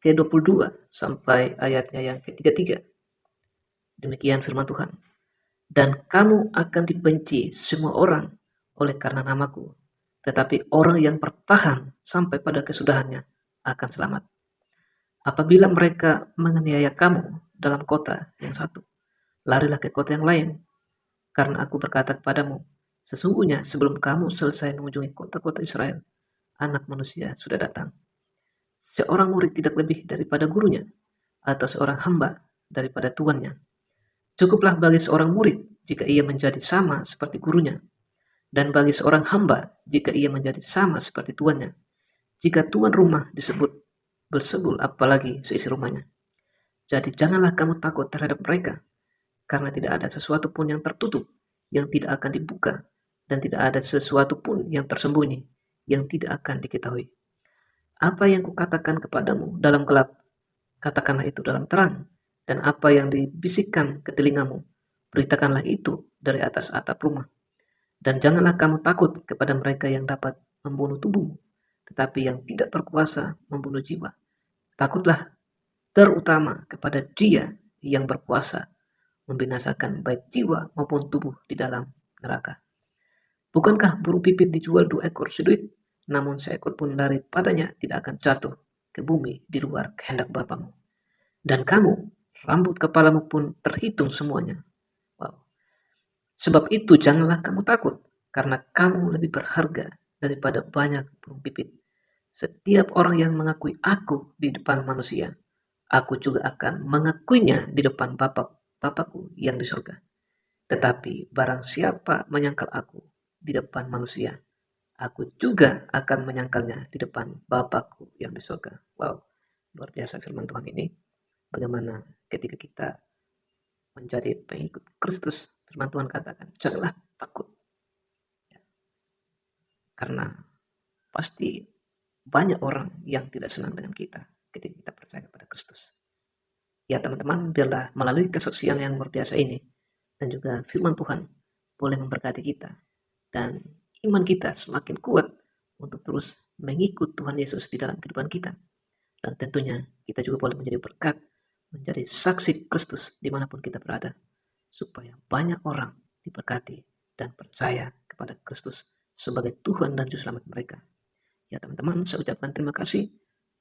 ke-22 sampai ayatnya yang ke-33. Demikian firman Tuhan. Dan kamu akan dibenci semua orang oleh karena namaku, tetapi orang yang bertahan sampai pada kesudahannya akan selamat. Apabila mereka menganiaya kamu dalam kota yang satu, larilah ke kota yang lain. Karena aku berkata kepadamu, sesungguhnya sebelum kamu selesai mengunjungi kota-kota Israel, Anak Manusia sudah datang. Seorang murid tidak lebih daripada gurunya, atau seorang hamba daripada tuannya. Cukuplah bagi seorang murid jika ia menjadi sama seperti gurunya, dan bagi seorang hamba jika ia menjadi sama seperti tuannya. Jika tuan rumah disebut Belzebul, apalagi seisi rumahnya. Jadi janganlah kamu takut terhadap mereka, karena tidak ada sesuatu pun yang tertutup yang tidak akan dibuka, dan tidak ada sesuatu pun yang tersembunyi yang tidak akan diketahui. Apa yang kukatakan kepadamu dalam gelap, katakanlah itu dalam terang, dan apa yang dibisikkan ke telingamu, beritakanlah itu dari atas atap rumah. Dan janganlah kamu takut kepada mereka yang dapat membunuh tubuhmu, tetapi yang tidak berkuasa membunuh jiwa. Takutlah terutama kepada Dia yang berkuasa membinasakan baik jiwa maupun tubuh di dalam neraka. Bukankah burung pipit dijual 2 ekor seduit, namun seekor pun daripadanya tidak akan jatuh ke bumi di luar kehendak Bapamu. Dan kamu, rambut kepalamu pun terhitung semuanya. Wow. Sebab itu janganlah kamu takut, karena kamu lebih berharga daripada banyak burung pipit. Setiap orang yang mengakui aku di depan manusia, aku juga akan mengakuinya di depan Bapakku yang di surga. Tetapi barang siapa menyangkal aku di depan manusia, aku juga akan menyangkalnya di depan Bapakku yang di surga. Wow, luar biasa firman Tuhan ini. Bagaimana ketika kita menjadi pengikut Kristus, firman Tuhan katakan, janganlah takut. Karena pasti banyak orang yang tidak senang dengan kita ketika kita percaya kepada Kristus. Ya teman-teman, biarlah melalui kesaksian yang luar biasa ini dan juga firman Tuhan boleh memberkati kita dan iman kita semakin kuat untuk terus mengikut Tuhan Yesus di dalam kehidupan kita. Dan tentunya kita juga boleh menjadi berkat, menjadi saksi Kristus dimanapun kita berada, supaya banyak orang diberkati dan percaya kepada kepada Kristus sebagai Tuhan dan Juru Selamat mereka. Ya teman-teman, saya ucapkan terima kasih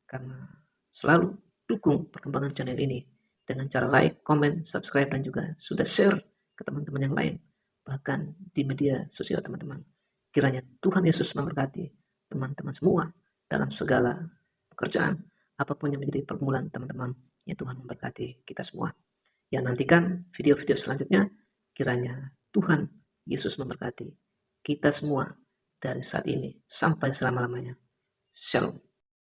karena selalu dukung perkembangan channel ini dengan cara like, comment, subscribe, dan juga sudah share ke teman-teman yang lain, bahkan di media sosial teman-teman. Kiranya Tuhan Yesus memberkati teman-teman semua dalam segala pekerjaan, apapun yang menjadi permulaan teman-teman. Ya Tuhan memberkati kita semua. Ya nantikan video-video selanjutnya, kiranya Tuhan Yesus memberkati kita semua dari saat ini sampai selama-lamanya. Shalom.